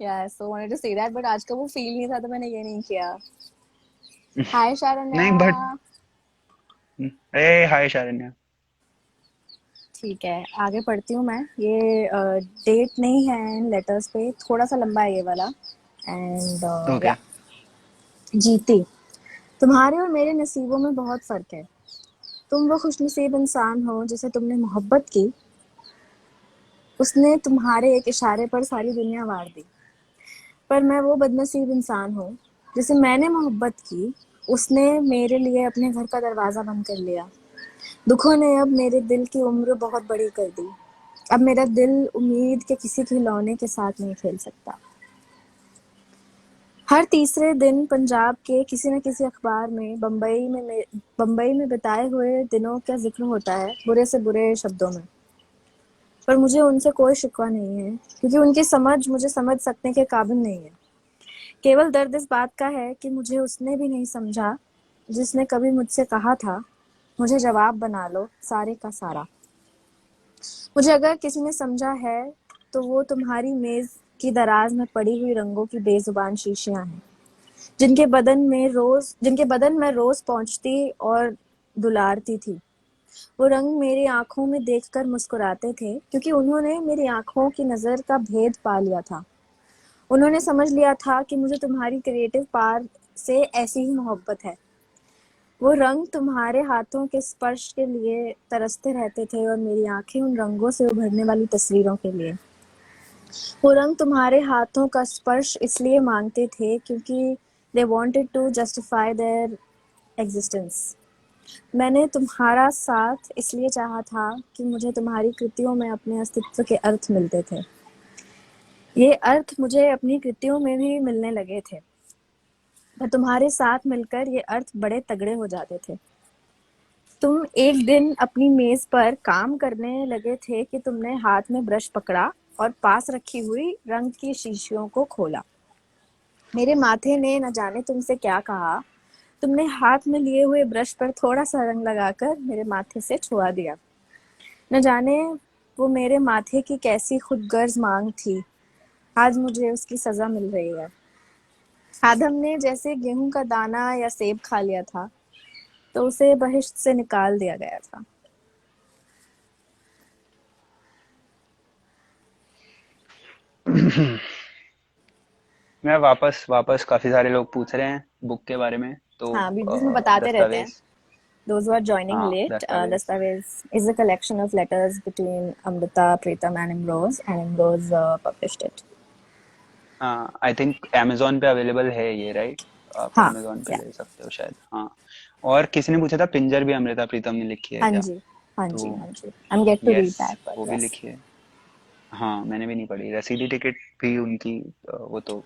Yeah so wanted to say that, but आज का वो फील नहीं था तो मैंने ये नहीं किया। हाय शारण्या। नहीं बट, ए हाय शारण्या। ठीक है, आगे पढ़ती हूँ मैं। ये डेट नहीं है इन लेटर्स पे, थोड़ा सा लंबा है ये वाला। And okay. या जीती, तुम्हारे और मेरे नसीबों में बहुत फर्क है। तुम वो खुशनसीब इंसान हो जिसे तुमने मोहब्बत की, उसने तुम्हारे एक इशारे पर सारी दुनिया वार दी। पर मैं वो बदनसीब इंसान हूँ जिसे मैंने मोहब्बत की, उसने मेरे लिए अपने घर का दरवाजा बंद कर लिया। दुखों ने अब मेरे दिल की उम्र बहुत बड़ी कर दी। अब मेरा दिल उम्मीद के किसी खिलौने के साथ नहीं खेल सकता। हर तीसरे दिन पंजाब के किसी न किसी अखबार में बम्बई में बिताए हुए दिनों का जिक्र होता है, बुरे से बुरे शब्दों में। पर मुझे उनसे कोई शिकवा नहीं है, क्योंकि उनकी समझ मुझे समझ सकने के काबिल नहीं है। केवल दर्द इस बात का है कि मुझे उसने भी नहीं समझा जिसने कभी मुझसे कहा था, मुझे जवाब बना लो सारे का सारा। मुझे अगर किसी ने समझा है तो वो तुम्हारी मेज की दराज में पड़ी हुई रंगों की बेजुबान शीशियां हैं, जिनके बदन में रोज पहुंचती और दुलारती थी। वो रंग मेरी आंखों में देखकर मुस्कुराते थे क्योंकि उन्होंने मेरी आंखों की नज़र का भेद पा लिया था। उन्होंने समझ लिया था कि मुझे तुम्हारी क्रिएटिव पार से ऐसी ही मोहब्बत है। वो रंग तुम्हारे हाथों के स्पर्श के लिए तरसते रहते थे और मेरी आंखें उन रंगों से उभरने वाली तस्वीरों के लिए। वो रंग तुम्हारे हाथों का स्पर्श इसलिए मांगते थे क्योंकि they wanted to justify their existence. मैंने तुम्हारा साथ इसलिए चाहा था कि मुझे तुम्हारी कृतियों में अपने अस्तित्व के अर्थ मिलते थे। ये अर्थ मुझे अपनी कृतियों में भी मिलने लगे थे, पर तुम्हारे साथ मिलकर ये अर्थ बड़े तगड़े हो जाते थे। तुम एक दिन अपनी मेज पर काम करने लगे थे कि तुमने हाथ में ब्रश पकड़ा और पास रखी हुई रंग की शीशियों को खोला। मेरे माथे ने न जाने तुमसे क्या कहा। तुमने हाथ में लिए हुए ब्रश पर थोड़ा सा रंग लगाकर मेरे माथे से छुआ दिया। न जाने वो मेरे माथे की कैसी खुदगर्ज मांग थी। आज मुझे उसकी सजा मिल रही है। आदम ने जैसे गेहूं का दाना या सेब खा लिया था, तो उसे बहिश्त से निकाल दिया गया था। मैं वापस वापस काफी सारे लोग पूछ रहे हैं बुक के बारे में, तो हाँ, बीच बीच में बताते रहते हैं। दस्तावेज। Those who are joining हाँ, late, दस्तावेज। Dastavez is a collection of letters between Amrita, Pritam, and Ambrose, and Ambrose published it. हाँ, आई थिंक अमेजोन पे अवेलेबल है ये, राइट? आप हाँ, अमेजोन पे या, ले सकते हो शायद। हाँ। और किसी ने पूछा था पिंजर भी अमृता प्रीतम ने लिखी है हाँ क्या? जी, हाँ जी, तो हाँ जी। I'm yet to yes, read that, but वो भी yes. लिखी है। हाँ, मैंने भी नहीं पढ़ी। रसीदी टिकट भी उनकी, वो तो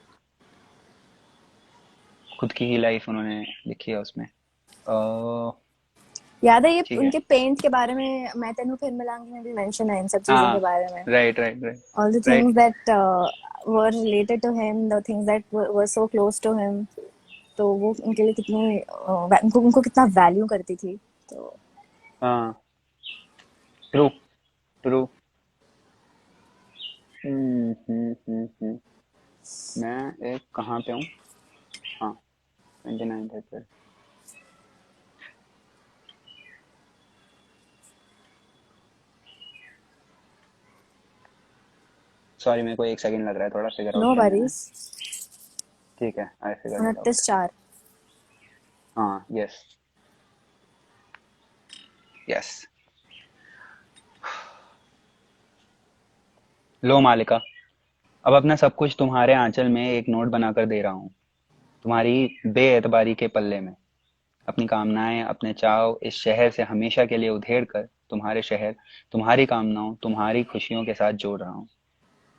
खुद की ही लाइफ उन्होंने लिखी है उसमें। याद है ये ठीक है। उनके पेंट के बारे में, मैं तेनू फिर मिलांगी में भी मेंशन है इन सब चीजों के हाँ, बारे में। Right right right. All the things right. that were related to him, the things that were so close to him, तो वो उनके लिए कितनी उनको कितना वैल्यू करती थी। तो हाँ, ट्रू ट्रू। हम्म। मैं एक कहाँ पे हूँ? हाँ, 29 अप्रैल। सॉरी, मेरे को एक सेकंड लग रहा है थोड़ा फिगर नो आउट करने में। वरीज। ठीक है, आई फिगर इट आउट। 29/4। हाँ, यस यस। लो मालिका, अब अपना सब कुछ तुम्हारे आंचल में एक नोट बनाकर दे रहा हूँ, तुम्हारी बेएतबारी के पल्ले में। अपनी कामनाएं, अपने चाव इस शहर से हमेशा के लिए उधेड़ कर तुम्हारे शहर, तुम्हारी कामनाओं, तुम्हारी खुशियों के साथ जोड़ रहा हूँ।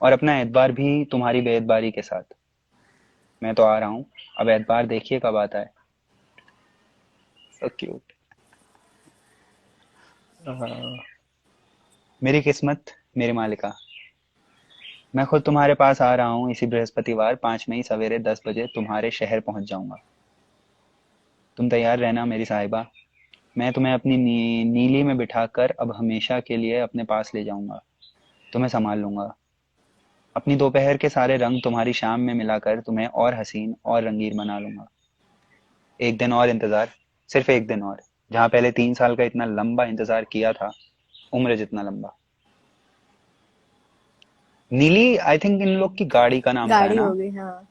और अपना एतबार भी तुम्हारी बेएतबारी के साथ। मैं तो आ रहा हूँ, अब एतबार देखिए कब आता है। So cute. मेरी किस्मत, मेरी मालिका, मैं खुद तुम्हारे पास आ रहा हूँ इसी बृहस्पतिवार 5 मई सवेरे 10 बजे तुम्हारे शहर पहुंच जाऊंगा। तुम तैयार रहना मेरी साहिबा। मैं तुम्हें अपनी नीली में बिठाकर अब हमेशा के लिए अपने पास ले जाऊंगा। तुम्हें संभाल लूंगा। अपनी दोपहर के सारे रंग तुम्हारी शाम में मिलाकर तुम्हें और हसीन और रंगीन बना लूंगा। एक दिन और इंतजार, सिर्फ एक दिन और, जहां पहले 3 साल का इतना लंबा इंतजार किया था, उम्र जितना लंबा। नीली आई थिंक इन लोग की गाड़ी का नाम था, है गाड़ी ना? हो गई, हाँ।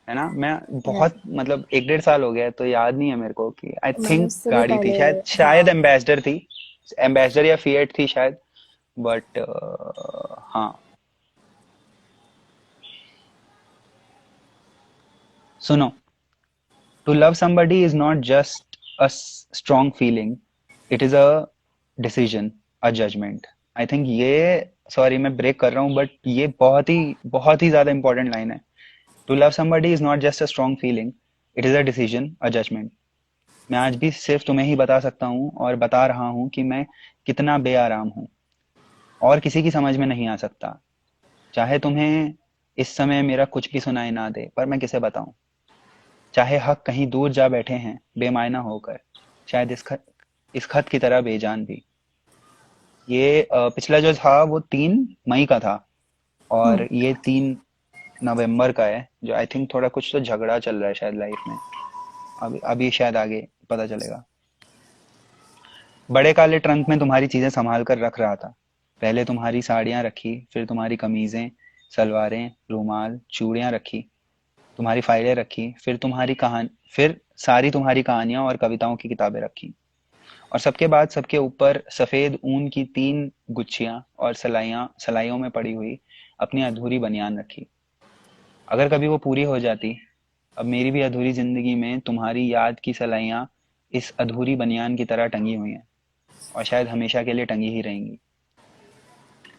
है ना? मैं या, बहुत मतलब 1 1.5 साल हो गया है, तो याद नहीं है मेरे को कि आई मैंने थिंक उससे भी गाड़ी थी पहले। शायद, हाँ। एम्बेसडर थी। एम्बेसडर या फिएट थी शायद। बट हाँ। सुनो, to love somebody is not just a strong feeling, it is a decision, a judgment. I think ये, सॉरी मैं ब्रेक कर रहा हूँ, बट ये बहुत ही ज्यादा इंपॉर्टेंट लाइन है। To love somebody is not just a strong feeling, it is a decision, a judgment. मैं आज भी सिर्फ तुम्हें ही बता सकता हूँ और बता रहा हूँ कि मैं कितना बेआराम हूँ, और किसी की समझ में नहीं आ सकता। चाहे तुम्हें इस समय मेरा कुछ भी सुनाई ना दे, पर मैं किसे बताऊं। चाहे हक कहीं दूर जा बैठे हैं बेमायना होकर, शायद इस खत की तरह बेजान भी। ये पिछला जो था वो 3 मई का था, हम्म। और ये 3 नवंबर का है, जो आई थिंक थोड़ा कुछ तो झगड़ा चल रहा है शायद लाइफ में। अभी अभी शायद आगे पता चलेगा। बड़े काले ट्रंक में तुम्हारी चीजें संभाल कर रख रहा था। पहले तुम्हारी साड़ियां रखी, फिर तुम्हारी कमीजें, सलवारें, रुमाल, चूड़ियां रखी, तुम्हारी फाइलें रखी, फिर सारी तुम्हारी कहानियां और कविताओं की किताबें रखी। और सबके बाद सबके ऊपर सफेद ऊन की 3 गुच्छियां और सलाइयों में पड़ी हुई अपनी अधूरी बनियान रखी। अगर कभी वो पूरी हो जाती, अब मेरी भी अधूरी जिंदगी में तुम्हारी याद की सलाइयां इस अधूरी बनियान की तरह टंगी हुई हैं, और शायद हमेशा के लिए टंगी ही रहेंगी।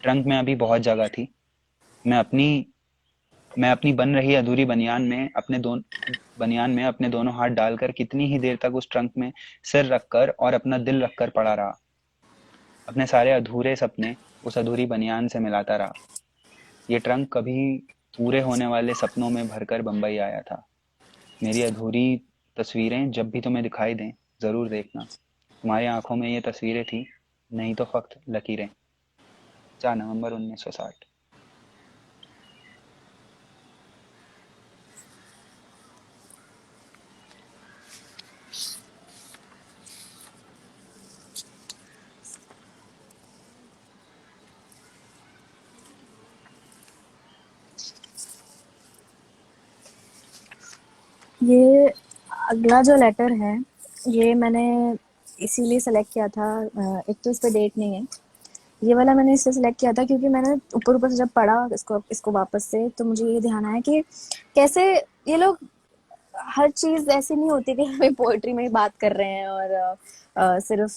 ट्रंक में अभी बहुत जगह थी। मैं अपनी मैं अपनी बन रही अधूरी बनियान में अपने दोनों हाथ डालकर कितनी ही देर तक उस ट्रंक में सिर रखकर और अपना दिल रखकर पड़ा रहा। अपने सारे अधूरे सपने उस अधूरी बनियान से मिलाता रहा। ये ट्रंक कभी पूरे होने वाले सपनों में भरकर बंबई आया था। मेरी अधूरी तस्वीरें जब भी तुम्हें दिखाई दें, जरूर देखना। तुम्हारी आंखों में ये तस्वीरें थी, नहीं तो फक्त लकीरें। 4 नवंबर 1960। ये अगला जो लेटर है, ये मैंने इसीलिए सेलेक्ट किया था। एक तो इस पे डेट नहीं है। ये वाला मैंने इसलिए सेलेक्ट किया था क्योंकि मैंने ऊपर ऊपर से जब पढ़ा इसको इसको वापस से, तो मुझे ये ध्यान आया कि कैसे ये लोग, हर चीज ऐसी नहीं होती कि हमें पोएट्री में ही बात कर रहे हैं और सिर्फ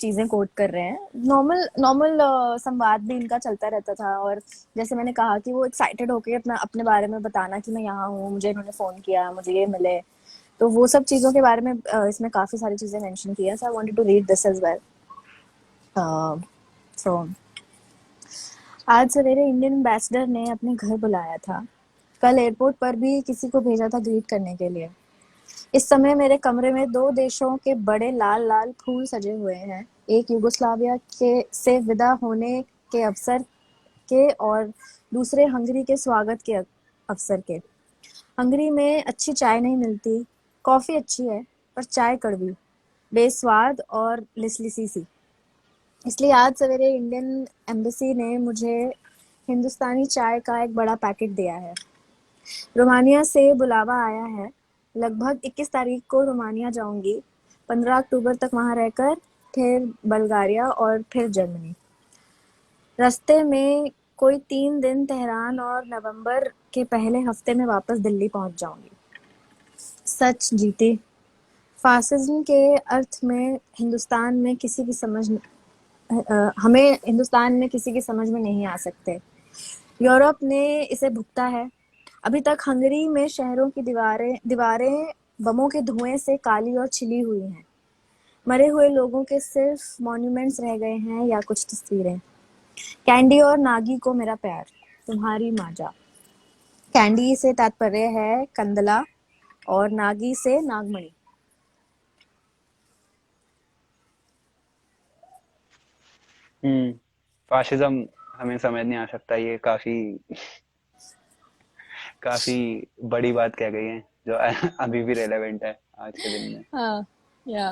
चीजें कोट कर रहे हैं। नॉर्मल नॉर्मल संवाद भी इनका चलता रहता था। और जैसे मैंने कहा कि वो एक्साइटेड होके अपना अपने बारे में बताना कि मैं यहाँ हूँ, मुझे इन्होंने फोन किया, मुझे ये मिले, तो वो सब चीजों के बारे में इसमें काफी सारी चीजें मेंशन की है। So I wanted to read this as well. So आज सवेरे इंडियन एम्बेसडर ने अपने घर बुलाया था। कल एयरपोर्ट पर भी किसी को भेजा था ग्रीट करने के लिए। इस समय मेरे कमरे में 2 देशों के बड़े लाल लाल फूल सजे हुए हैं, एक युगोस्लाविया के से विदा होने के अवसर के और दूसरे हंगरी के स्वागत के अवसर के। हंगरी में अच्छी चाय नहीं मिलती, कॉफी अच्छी है पर चाय कड़वी, बेस्वाद और लिसलिसी सी। इसलिए आज सवेरे इंडियन एम्बेसी ने मुझे हिंदुस्तानी चाय का एक बड़ा पैकेट दिया है। रोमानिया से बुलावा आया है। लगभग 21 तारीख को रोमानिया जाऊंगी, 15 अक्टूबर तक वहां रहकर फिर बल्गारिया और फिर जर्मनी। रास्ते में कोई 3 दिन तेहरान और नवंबर के पहले हफ्ते में वापस दिल्ली पहुंच जाऊंगी। सच जीती, फासिज्म के अर्थ में हिंदुस्तान में किसी की समझ हमें हिंदुस्तान में किसी की समझ में नहीं आ सकते। यूरोप ने इसे भुगता है। अभी तक हंगरी में शहरों की दीवारें दीवारें बमों के धुएं से काली और छिली हुई हैं। मरे हुए लोगों के सिर्फ मॉन्यूमेंट्स रह गए हैं या कुछ तस्वीरें। कैंडी और नागी को मेरा प्यार, तुम्हारी माजा। कैंडी से तात्पर्य है कंदला और नागी से नागमणि। फाशिज्म हमें समझ नहीं आ सकता, ये काफी काफी बड़ी बात कह गई है, जो अभी भी रेलेवेंट है आज के दिन में। हाँ, या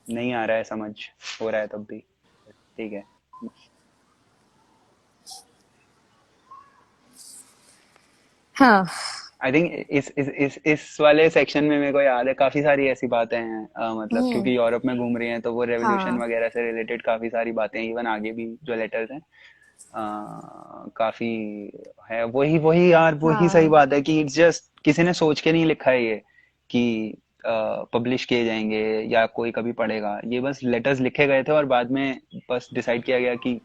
नहीं आ रहा है समझ, हो रहा है तब भी, ठीक है। हाँ, आई थिंक इस वाले सेक्शन में मेरे को याद है काफी सारी ऐसी बातें हैं, मतलब हम्म, क्योंकि यूरोप में घूम रही हैं तो वो रेवोल्यूशन हाँ, वगैरह से रिलेटेड काफी सारी बातें, इवन आगे भी जो लेटर्स हैं काफी है। वही वही यार, वही सही हाँ, बात है कि इट्स जस्ट किसी ने सोच के नहीं लिखा है ये कि पब्लिश किए जाएंगे या कोई कभी पढ़ेगा। ये बस लेटर्स लिखे गए थे और बाद में बस डिसाइड किया गया कि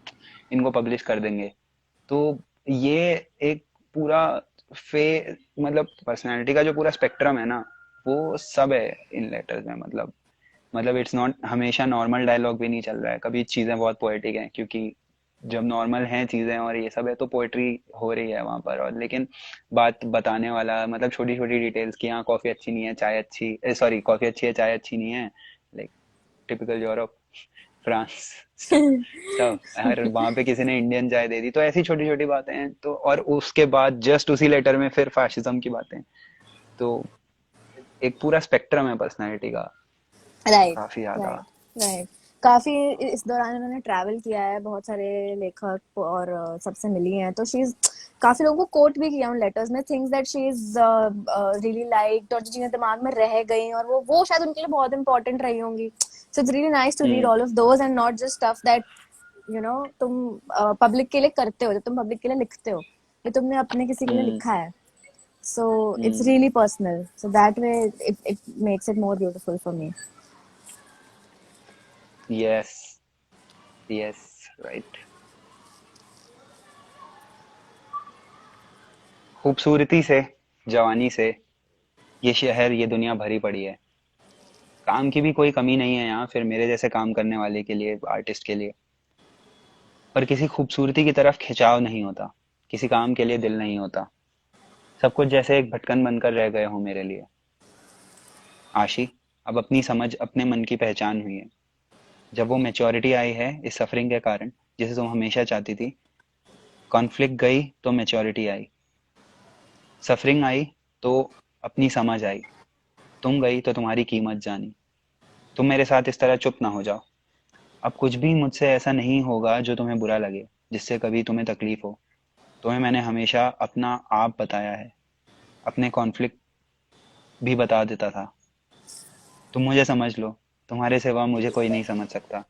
इनको पब्लिश कर देंगे। तो ये एक पूरा फे मतलब पर्सनालिटी का जो पूरा स्पेक्ट्रम है ना, वो सब है इन लेटर्स में। मतलब इट्स नॉट हमेशा नॉर्मल डायलॉग भी नहीं चल रहा है, कभी चीजें बहुत पोएटिक हैं, क्योंकि जब नॉर्मल हैं चीजें और ये सब है तो पोएट्री हो रही है वहां पर। और लेकिन बात बताने वाला मतलब छोटी छोटी डिटेल्स की, हाँ कॉफी अच्छी नहीं है चाय अच्छी, सॉरी कॉफी अच्छी है चाय अच्छी नहीं है, like typical Europe, France, stuff. अगर वहां पे किसी ने इंडियन चाय दे दी, तो ऐसी छोटी छोटी बातें हैं। तो और उसके बाद जस्ट उसी लेटर में फिर फाशिज्म की बातें। तो एक पूरा स्पेक्ट्रम है पर्सनालिटी का, राइट, काफी ज्यादा। Right, right. काफी इस दौरान उन्होंने ट्रैवल किया है, बहुत सारे लेखक और सबसे मिली हैं, तो शी इज काफी लोगों को कोट भी किया उन लेटर्स में, things that she is really liked, और जो चीजें दिमाग में रह गई और वो शायद उनके लिए बहुत इंपॉर्टेंट रही होंगी. So it's really nice to read hmm. All of those and not just stuff that तुम पब्लिक के लिए करते हो, जब तुम पब्लिक के लिए लिखते हो, ये तुमने अपने किसी के लिए हम्म. लिखा है. So it's hmm. really personal. So that way it makes it more beautiful for me. Yes. Yes. Right. खूबसूरती से, जवानी से ये शहर, ये दुनिया भरी पड़ी है. काम की भी कोई कमी नहीं है यहाँ, फिर मेरे जैसे काम करने वाले के लिए, आर्टिस्ट के लिए. पर किसी खूबसूरती की तरफ खिंचाव नहीं होता, किसी काम के लिए दिल नहीं होता. सब कुछ जैसे एक भटकन बनकर रह गए हो मेरे लिए. आशी, अब अपनी समझ, अपने मन की पहचान हुई है. जब वो मैच्योरिटी आई है इस सफरिंग के कारण, जिसे तुम हमेशा चाहती थी. कॉन्फ्लिक्ट गई तो मैच्योरिटी आई. सफरिंग आई तो अपनी समझ आई. तुम गई तो तुम्हारी कीमत जानी. तुम मेरे साथ इस तरह चुप ना हो जाओ. अब कुछ भी मुझसे ऐसा नहीं होगा जो तुम्हें बुरा लगे, जिससे कभी तुम्हें तकलीफ हो. तुम्हें मैंने हमेशा अपना आप बताया है. अपने कॉन्फ्लिक्ट भी बता देता था. तुम मुझे समझ लो. तुम्हारे सिवा मुझे कोई नहीं समझ सकता.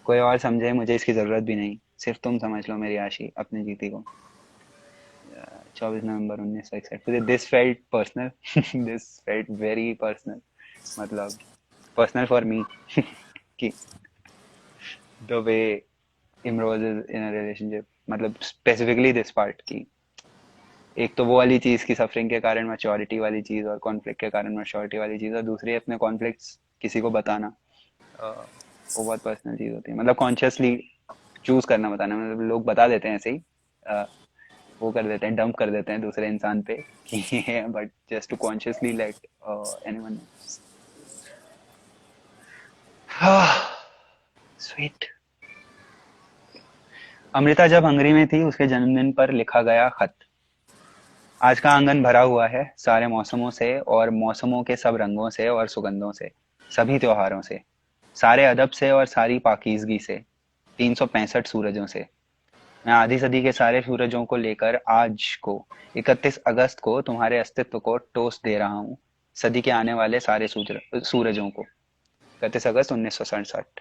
कोई और समझे मुझे इसकी जरूरत भी नहीं. सिर्फ तुम समझ लो मेरी आशी, अपने जीती को. 24 नवंबर 1961. This felt personal. This felt very personal. मतलब पर्सनल फॉर मी. कि the way Imroz is in a relationship, मतलब स्पेसिफिकली दिस पार्ट की. एक तो वो वाली चीज की सफरिंग के कारण मैच्योरिटी वाली चीज, और कॉन्फ्लिक्ट के कारण मैच्योरिटी वाली चीज, और दूसरी अपने कॉन्फ्लिक्ट्स किसी को बताना. वो बहुत पर्सनल चीज होती है, मतलब कॉन्शियसली चूज करना, बताना. मतलब लोग बता देते हैं ऐसे ही, अ, वो कर देते हैं, डंप कर देते हैं दूसरे इंसान पे कि ये, but just to consciously let anyone know. Sweet. Amrita जब हंगरी में थी, उसके जन्मदिन पर लिखा गया खत. आज का आंगन भरा हुआ है सारे मौसमों से, और मौसमों के सब रंगों से और सुगंधों से. सभी त्योहारों से, सारे अदब से और सारी पाकीज़गी से. 365 सूरजों से. मैं आधी सदी के सारे सूरजों को लेकर आज को, 31 अगस्त को, तुम्हारे अस्तित्व को टोस्ट दे रहा हूँ. सदी के आने वाले सारे सूरजों को. 31 अगस्त 1967.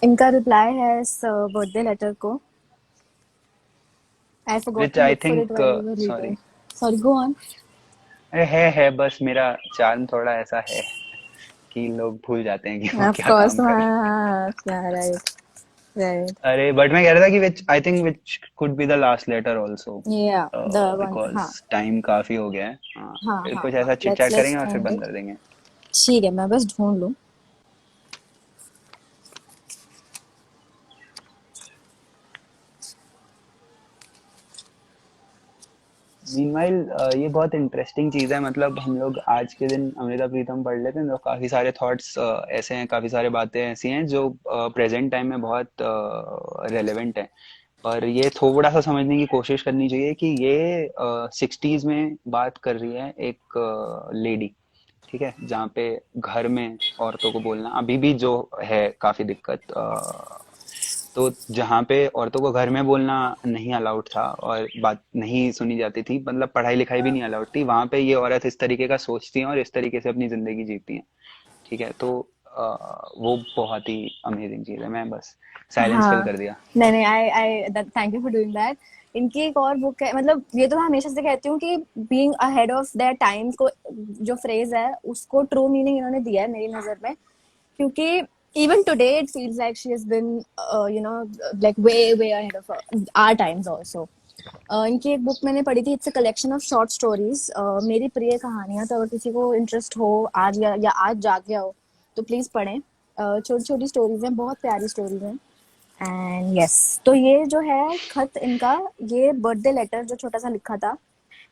इनका रिप्लाई है इस बर्थडे लेटर को. I forgot which to I look for it think. while we were sorry. reading. Sorry, go on. अरे है, बस मेरा चार्म थोड़ा ऐसा है कि लोग भूल जाते हैं कि वो Of क्या course, काम कर रहे हैं. yeah, right, right. अरे बट मैं कह रहा था कि which I think which could be the last letter also, Yeah, the one. Because हाँ, टाइम काफी हो गया है. हाँ, हाँ, फिर हाँ, कुछ हाँ. ऐसा चिट Let's चैट let's करेंगे और फिर end बंद it. कर देंगे. ठीक है, मैं बस ढूंढ लूँ. मीनवाइल ये बहुत इंटरेस्टिंग चीज़ है. मतलब हम लोग आज के दिन अमृता प्रीतम पढ़ लेते हैं तो काफ़ी सारे थॉट्स ऐसे हैं, काफ़ी सारे बातें ऐसी हैं जो प्रेजेंट टाइम में बहुत रेलेवेंट है. पर ये थोड़ा सा समझने की कोशिश करनी चाहिए कि ये 60s में बात कर रही है एक लेडी. ठीक है, जहाँ पे घर में औरतों को बोलना अभी भी जो है काफी दिक्कत. तो जहाँ पे औरतों को घर में बोलना नहीं अलाउड था और बात नहीं सुनी जाती थी, मतलब पढ़ाई लिखाई भी नहीं अलाउड थी, वहां पे ये औरत इस तरीके का सोचती हैं और इस तरीके से अपनी जिंदगी जीती हैं. ठीक है, तो वो बहुत ही अमेजिंग चीज है. मैं बस साइलेंस फिल हाँ, कर दिया. नहीं नहीं, आई thank you for doing that. इनकी एक और बुक है, मतलब ये तो मैं हमेशा से कहती हूँ कि being ahead of their time को, जो फ्रेज है उसको ट्रू मीनिंग इन्होंने दिया है मेरी नजर में. क्योंकि even today it feels like she has been you know like way ahead of our times also. इनकी एक बुक मैंने पढ़ी थी, it's a collection of short stories, मेरी प्रिय कहानियां. तो अगर किसी को इंटरेस्ट हो आज या आज जाग गया हो तो प्लीज पढ़ें. छोटी छोटी स्टोरीज हैं, बहुत प्यारी स्टोरीज हैं. एंड यस, तो ये जो है खत इनका, ये बर्थडे लेटर जो छोटा सा लिखा था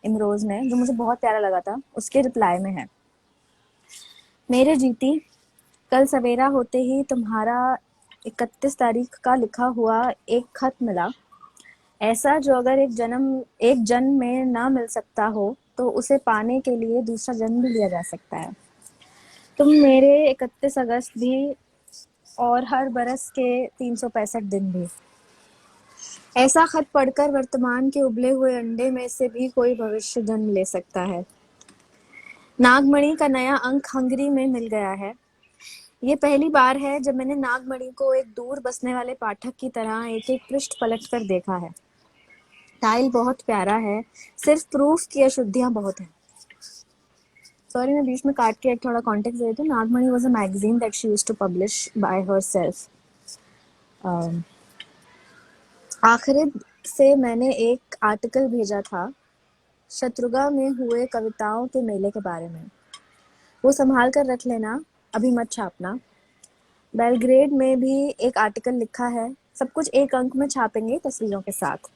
इमरोज ने, जो मुझे बहुत प्यारा लगा था, उसके रिप्लाई में है. मेरे जीती, कल सवेरा होते ही तुम्हारा 31 तारीख का लिखा हुआ एक खत मिला. ऐसा जो अगर एक जन्म में ना मिल सकता हो, तो उसे पाने के लिए दूसरा जन्म भी लिया जा सकता है। तुम मेरे 31 अगस्त भी और हर बरस के 365 दिन भी। ऐसा खत पढ़कर वर्तमान के उबले हुए अंडे में से भी कोई भविष्य जन्म ले सकता है। नागमणि का नया अंक हंगरी में मिल गया है। ये पहली बार है जब मैंने नागमणि को एक दूर बसने वाले पाठक की तरह एक एक पृष्ठ पलटकर देखा है। टाइल बहुत प्यारा है, सिर्फ प्रूफ की अशुद्धियां बहुत हैं। सॉरी, मैं बीच में काट के एक थोड़ा कॉन्टेक्स्ट दे दूं। Nagmani was a magazine that she used to publish by herself. आखिर से मैंने एक आर्टिकल भेजा था शत्रुगा में हुए कविताओं के मेले के बारे में। वो संभाल कर रख लेना, अभी मत छापना। बेलग्रेड में भी एक आर्टिकल लिखा है, सब कुछ एक अंक में छापेंगे तस्वीरों के साथ।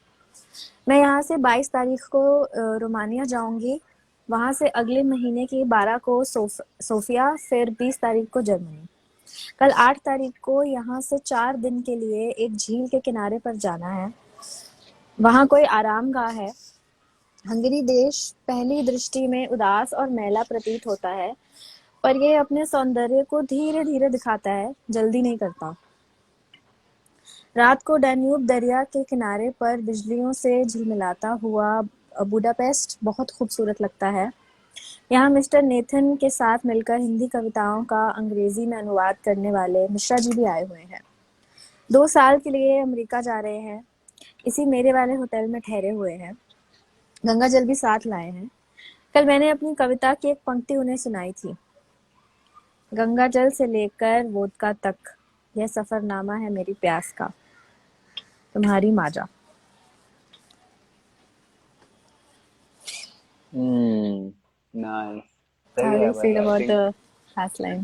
मैं यहाँ से 22 तारीख को रोमानिया जाऊंगी, वहां से अगले महीने की 12 को सोफिया, फिर 20 तारीख को जर्मनी। कल 8 तारीख को यहाँ से 4 दिन के लिए एक झील के किनारे पर जाना है, वहाँ कोई आरामगाह है। हंगरी देश पहली दृष्टि में उदास और मैला प्रतीत होता है, पर यह अपने सौंदर्य को धीरे धीरे दिखाता है, जल्दी नहीं करता। रात को डैन्यूब दरिया के किनारे पर बिजलियों से झिलमिलाता हुआ बुडापेस्ट बहुत खूबसूरत लगता है। यहाँ मिस्टर नेथन के साथ मिलकर हिंदी कविताओं का अंग्रेजी में अनुवाद करने वाले मिश्रा जी भी आए हुए हैं। 2 साल के लिए अमेरिका जा रहे हैं, इसी मेरे वाले होटल में ठहरे हुए हैं। गंगा जल भी साथ लाए हैं। कल मैंने अपनी कविता की एक पंक्ति उन्हें सुनाई थी। गंगा जल से लेकर वोदका तक, यह सफरनामा है मेरी प्यास का, तुम्हारी माजा। नाइस। How सही do है you भाई, feel I about think. the last line?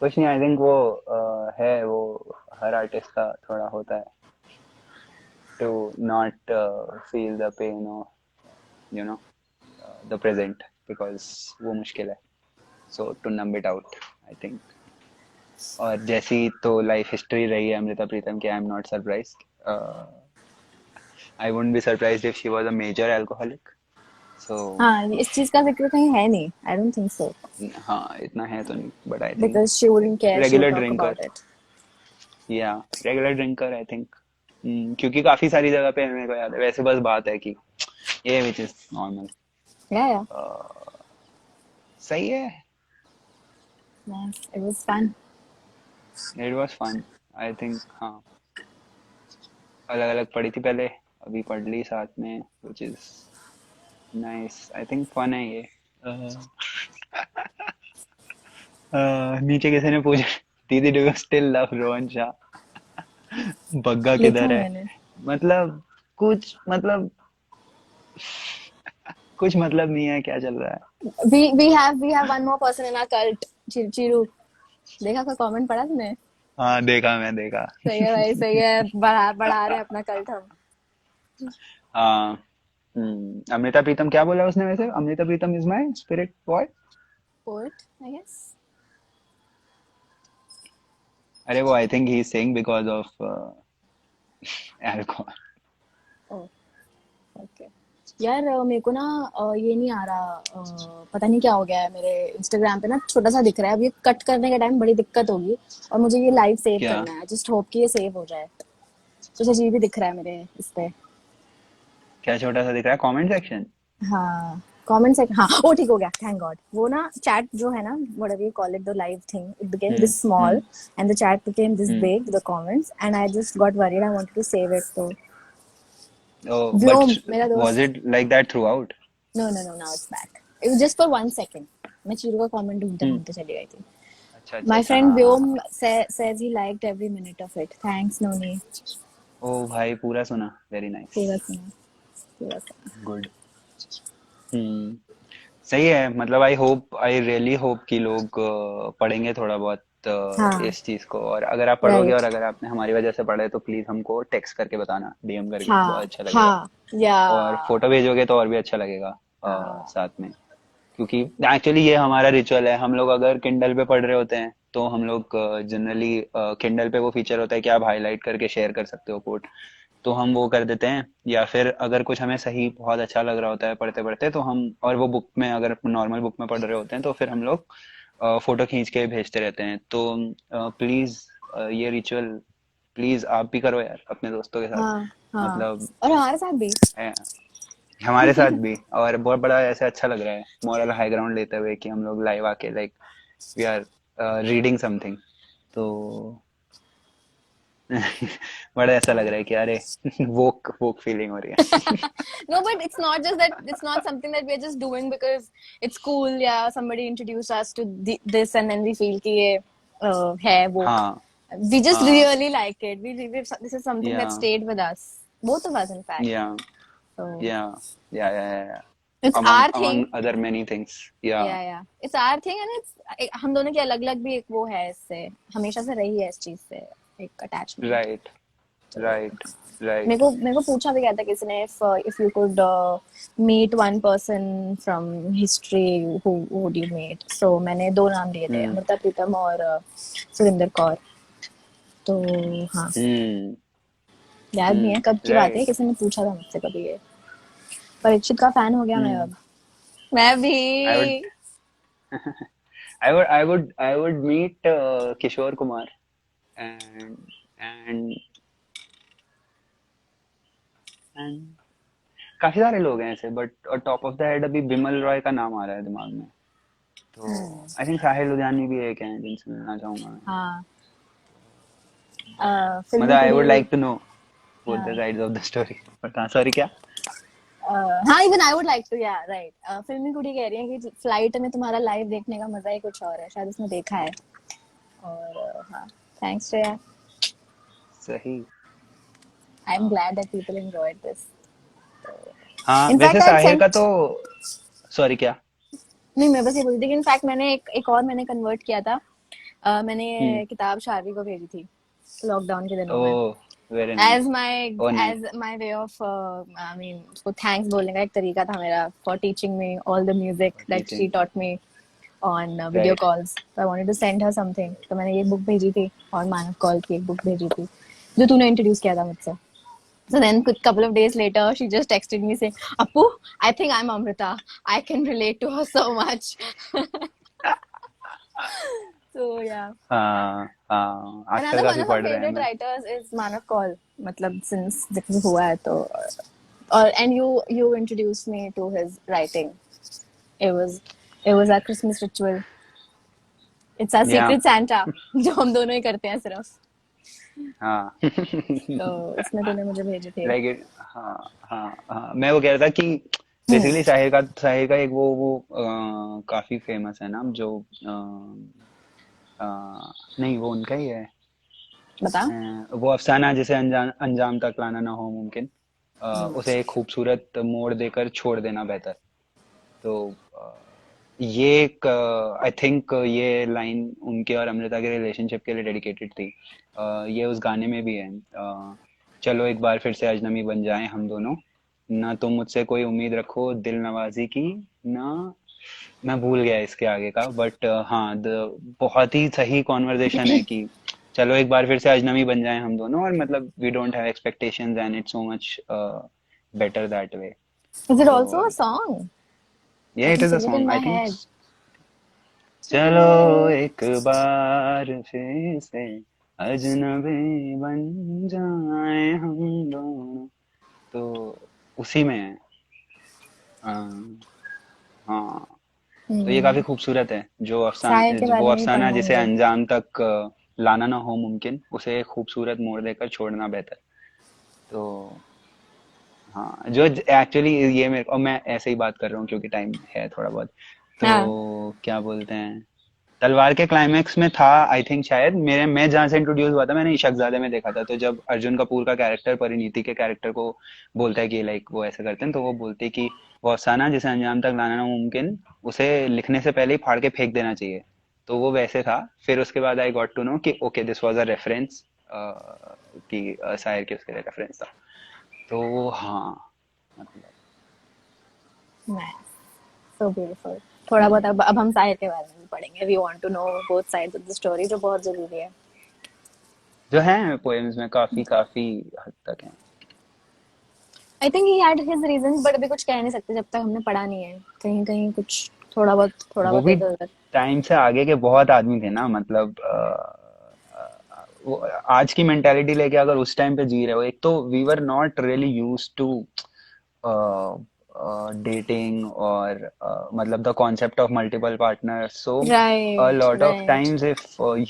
कुछ नहीं, आई थिंक वो है वो हर आर्टिस्ट का थोड़ा होता है to not feel the pain of you know the present, because वो मुश्किल है, so to numb it out, I think. और जैसी तो लाइफ हिस्ट्री रही है अमृता प्रीतम की, I am not surprised. I wouldn't be surprised if she was a major alcoholic, so हाँ, इस चीज का जिक्र कहीं है नहीं। I don't think so. हाँ इतना है तो नहीं, but I think Because she wouldn't care, she would regular talk drinker, about it. या रेगुलर ड्रिंकर आई थिंक। क्योंकि काफी सारी जगह पे मेरे को याद है, वैसे बस बात है कि ये which is normal. Yeah, yeah. सही है, Nice. It was fun. It was fun, I think. हाँ, अलग अलग पढ़ी थी पहले, अभी पढ़ ली साथ में, which is nice, I think fun है ये। नीचे किसी ने पूछा, दीदी do you still love Rohan Shah? Bagga लिखा किधर है है? मैंने। मतलब कुछ मतलब नहीं है, क्या चल रहा है? We have one more person in our cult. चिरू। देखा, कोई कमेंट पढ़ा तुमने? हाँ देखा, मैं देखा। सही है भाई, सही है। बढ़ा रहे हैं अपना कल्ट हम। हाँ। अमृता प्रीतम क्या बोला उसने वैसे? Amrita Pritam is my spirit what? Poet, I guess. अरे वो I think he is saying because of alcohol. Oh, okay. यार मेरे को ना ये नहीं आ रहा, पता नहीं क्या हो गया है मेरे इंस्टाग्राम पे ना, छोटा सा दिख रहा है। अब ये कट करने के टाइम बड़ी दिक्कत होगी, और मुझे ये लाइव सेव क्या? करना है। जस्ट होप कि ये सेव हो जाए। कुछ अजीब ही दिख रहा है मेरे इस पे। क्या छोटा सा दिख रहा है? Comment section? हाँ, कमेंट सेक्शन। हाँ, ओ ठीक हो गया, थैंक गॉड। वो ना चैट जो है ना, whatever you call it, the live thing, it became hmm this small hmm and the chat became this hmm big, the comments, and I just got worried. I wanted to save it. तो Oh, but व्योम मेरा was दोस्त। it like that throughout? No no no, now it's back. It was just for 1 second. मैं चीरू का कमेंट ढूंढते हम्म ढूंढते चली गई थी। अच्छा अच्छा My अच्छा, friend हाँ हाँ Vyom हाँ। says he liked every minute of it. Thanks, Noni. ओ भाई पूरा सुना, वेरी नाइस, पूरा सुना, पूरा सुना। गुड। हम्म सही है, मतलब I hope, I really hope कि लोग पढ़ेंगे थोड़ा बहुत हाँ, इस चीज को। और अगर आप पढ़ोगे और राइट। अगर आपने हमारी वजह से पढ़ा है तो प्लीज हमको टेक्स्ट करके बताना, डीएम करके, बहुत हाँ, अच्छा लगेगा। हाँ, या और फोटो भेजोगे तो और भी अच्छा लगेगा हाँ, साथ में। क्योंकि एक्चुअली ये हमारा रिचुअल है, हम लोग अगर किंडल पे पढ़ रहे होते हैं तो हम लोग जनरली किंडल पे वो फीचर होता है कि आप हाईलाइट करके शेयर कर सकते हो कोड, तो हम वो कर देते हैं। या फिर अगर कुछ हमें सही बहुत अच्छा लग रहा होता है पढ़ते पढ़ते, तो हम, और वो बुक में, अगर नॉर्मल बुक में पढ़ रहे होते हैं, तो फिर हम लोग फोटो खींच के भेजते रहते हैं। तो प्लीज ये रिचुअल प्लीज आप भी करो यार अपने दोस्तों के साथ। हाँ हाँ, मतलब और हमारे साथ भी। अ, हमारे साथ भी, और बहुत बड़ा ऐसे अच्छा लग रहा है मॉरल हाई ग्राउंड लेते हुए कि हम लोग लाइव आके like we are reading something. तो बड़ा ऐसा लग हाँ। रहा है कि अरे वोक वोक फीलिंग हो रही है। No, but it's not just that. It's not something that we're just doing because it's cool. Yeah, somebody introduced us to this, and then we feel कि ये है woke. हाँ We just हाँ really like it. This is something that या stayed with us, both of us, in fact. या So या या it's among our among thing. other many things, या Yeah, yeah. It's our thing, and हम दोनों की अलग अलग भी एक वो है, इससे हमेशा से रही है इस चीज से एक अटैचमेंट। राइट तो राइट राइट। मेरे को पूछा भी गया था किसी ने, if you could meet one person from history, who would you meet? So मैंने दो नाम दिए थे, हम्म अमृता प्रीतम और सुरिंदर कौर। तो हाँ, हम्म याद नहीं है कब की बात है, राइट। किसी ने पूछा था मुझसे कभी ये। परीक्षित का फैन हो गया मैं हम्म अब। मैं भी। I would I would meet Kishore Kumar and and and काफी सारे लोग हैं ऐसे, but top of the head अभी बिमल रॉय का नाम आ रहा है दिमाग में। तो आई थिंक साहिल लुधियानी भी एक हैं जिनसे मिलना चाहूंगा मैं। हाँ, मतलब फिल्मी आई Kudi. Would like to know both the हाँ, sides of the story. But हाँ, सॉरी क्या? हाँ, even I would like to, yeah right. Filmi Kudi कह रही है कि फ्लाइट में तुम्हारा लाइव देखने का मजा ही कुछ और है, शायद उसने देखा है। और हाँ, थैंक्स श्रेया। सही। I am glad that people enjoyed this. हाँ वैसे इनफैक्ट आई साहिर का सेंट, तो, सॉरी क्या? नहीं मैं बस ये बोल रही थी कि इनफैक्ट मैंने एक और मैंने कन्वर्ट किया था। हम्म। मैंने किताब शार्वी को भेजी थी लॉकडाउन के दिनों में, oh very as nice. My oh nice. As my way of, I mean उसको थैंक्स बोलने का एक तरीका था मेरा, for teaching me all the music that she teaching. Taught me on video right. Calls. तो I wanted to send her something, तो मैंने ये बुक भेजी थी, और मानव कौल की एक बुक भेजी थी जो तूने इंट्रोड्यूस किया था मुझसे। So then, couple of days later, she just texted me saying, "Appu, I think I'm Amrita. I can relate to her so much." So yeah, हाँ हाँ, आजकल another one काफी of her पढ़ रहे हैं favorite मैं। writers is Manav Kaul. मतलब since जब से हुआ है तो, और and you introduced me to his writing. It was it was our Christmas ritual. It's our या secret Santa जो हम दोनों ही करते हैं सिर्फ। हाँ तो उसमें तूने मुझे भेजे थे। Like it. हाँ हाँ हाँ, मैं वो कह रहा था कि हम्म, बेसिकली साहिर का एक वो काफी फेमस है ना, जो नहीं वो उनका ही है। बता। वो अफसाना जिसे अंजाम अंजाम तक लाना ना हो मुमकिन, हम्म, उसे एक खूबसूरत मोड़ देकर छोड़ देना बेहतर। तो ये एक, आई थिंक ये लाइन उनके और अमृता के रिलेशनशिप के लिए डेडिकेटेड थी। ये उस गाने में भी है। चलो एक बार फिर से अजनबी बन जाएं हम दोनों, ना तुम मुझसे कोई उम्मीद रखो दिल नवाजी की, ना, मैं भूल गया इसके आगे का, बट हाँ बहुत ही सही कॉन्वर्जेशन है कि चलो एक बार फिर से अजनबी बन जाएं हम दोनों, और मतलब we don't have expectations and it's so much better that way. Is it तो also a song? ये I it can is a sing it in song my I think. head. चलो चलो। एक बार फिर से अजनबी बन जाए हम दोनों, तो उसी में है। हाँ, तो ये काफी खूबसूरत है। जो साहिर के अफसान बारे वो में भी अफसाना पढ़ना जिसे मुझे। अंजाम तक लाना ना हो मुमकिन, उसे एक खूबसूरत मोड़ देकर छोड़ना बेहतर। तो हाँ, जो एक्चुअली ये मेरे, और मैं ऐसे ही बात कर रहा हूँ क्योंकि टाइम है थोड़ा बहुत। हाँ, तो क्या बोलते हैं, तलवार के क्लाइमैक्स में था आई थिंक, शायद मैं जहाँ से इंट्रोड्यूस हुआ था मैंने इशकजादे में देखा था। तो जब अर्जुन कपूर का कैरेक्टर परिणीति के कैरेक्टर को बोलता है कि लाइक वो ऐसे करते हैं, तो वो बोलते हैं कि वो अफसाना जिसे अंजाम तक लाना नामुमकिन, उसे लिखने से पहले ही फाड़ के फेंक देना चाहिए। तो वो वैसे था। फिर उसके बाद आई गॉट टू नो कि okay this was a reference, कि शायर के उसके लिए रेफरेंस था। तो हाँ, मतलब nice, so beautiful. थोड़ा बहुत अब हम साहिर के बारे में भी पढ़ेंगे. We want to know both sides of the story, जो बहुत जरूरी है. जो है पोएम्स में काफी काफी हद तक है. आई think he had his reasons, but अभी कुछ कह नहीं सकते जब तक हमने पढ़ा नहीं है. कहीं कहीं कुछ थोड़ा वो बहुत भी इधर उधर. टाइम से आगे के बहुत आदमी थे ना, मतलब वो आज की मेंटालिटी लेके अगर उस टाइम पे जी रहे हो, एक तो we were not really used to dating और मतलब the concept of multiple partners. So a right lot of right. times if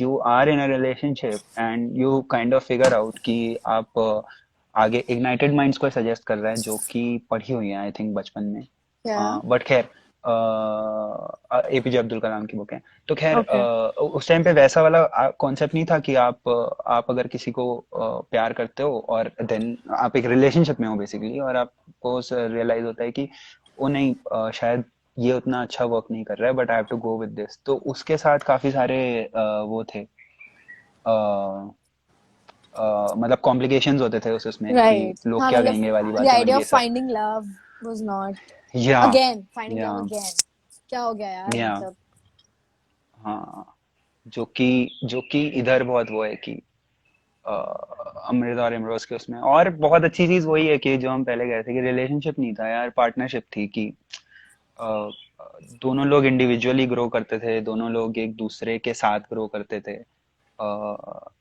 you are in a relationship and you kind of figure out कि आप आगे ignited minds को सजेस्ट कर रहा है जो कि पढ़ी हुई है आई थिंक बचपन में. क्या? बट खैर एपीजे अब्दुल कलाम की बुक है. तो खैर ओके. उस टाइम पे वैसा वाला कॉन्सेप्ट नहीं था कि आप अगर किसी को प्यार करते हो और देन आप एक रिलेशनशिप में हो बेसिकली, और आपको रियलाइज होता है कि वो नहीं, शायद ये उतना अच्छा वर्क नहीं कर रहा है, but I have to go with this. तो उसके साथ काफी सारे वो थे, मतलब कॉम्प्लिकेशंस होते थे उसमें कि राइट. लोग हाँ क्या मतलब कहेंगे वाली द बातें और आइडिया ये ऑफ सब. Finding love was not. या अगेन फाइंडिंग या लव अगेन. क्या हो गया यार या मतलब. हाँ, जो कि इधर बहुत वो है कि अ, अमृता और इमरोज के उसमें. और बहुत अच्छी चीज वही है कि जो हम पहले कह रहे थे कि रिलेशनशिप नहीं था यार, पार्टनरशिप थी कि अ, दोनों लोग इंडिविजुअली ग्रो करते थे, दोनों लोग एक दूसरे के साथ ग्रो करते थे.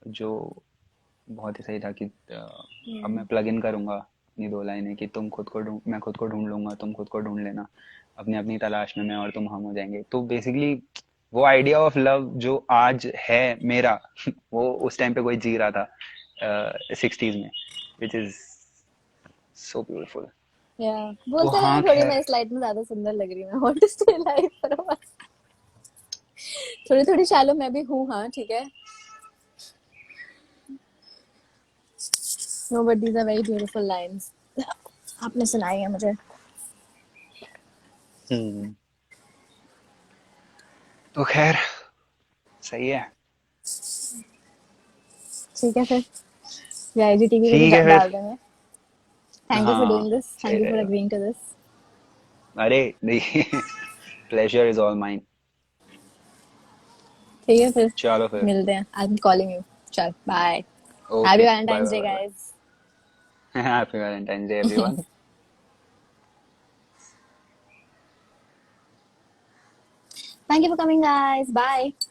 जो बहुत ही सही था कि अब मैं प्लग इन करूंगा अपनी दो लाइनें कि तुम खुद को ढूंढ, मैं खुद को ढूंढ लूंगा, तुम खुद को ढूंढ लेना, अपनी अपनी तलाश में मैं और तुम हम हो जाएंगे. तो बेसिकली वो आइडिया ऑफ लव जो आज है मेरा वो उस टाइम पे कोई जी रहा था 60s में, विच इज सो ब्यूटीफुल. या तो बोलते रहे हाँ थोड़ी, मैं खैर. इस लाइट में ज्यादा सुंदर लग रही हूँ. I want to stay life for a while. थोड़ी थोड़ी शैलो मैं भी हूँ. हाँ ठीक है. No but these are very beautiful lines. आपने सुनाई है मुझे. हम्म. तो खैर सही है. ठीक है फिर. ये आईजीटीवी पे भी ठीक है फिर. डाल देंगे. थैंक यू फॉर हाँ डूइंग दिस. सही थैंक यू फॉर रहेगा. Agreeing to this. अरे नहीं, प्लेजर इज ऑल माइन. ठीक है फिर. चलो फिर. मिलते हैं. I am calling you. चल bye. Happy okay, bye Valentine's bye day bye guys. Bye. Happy Valentine day everyone. Thank you for coming guys. Bye.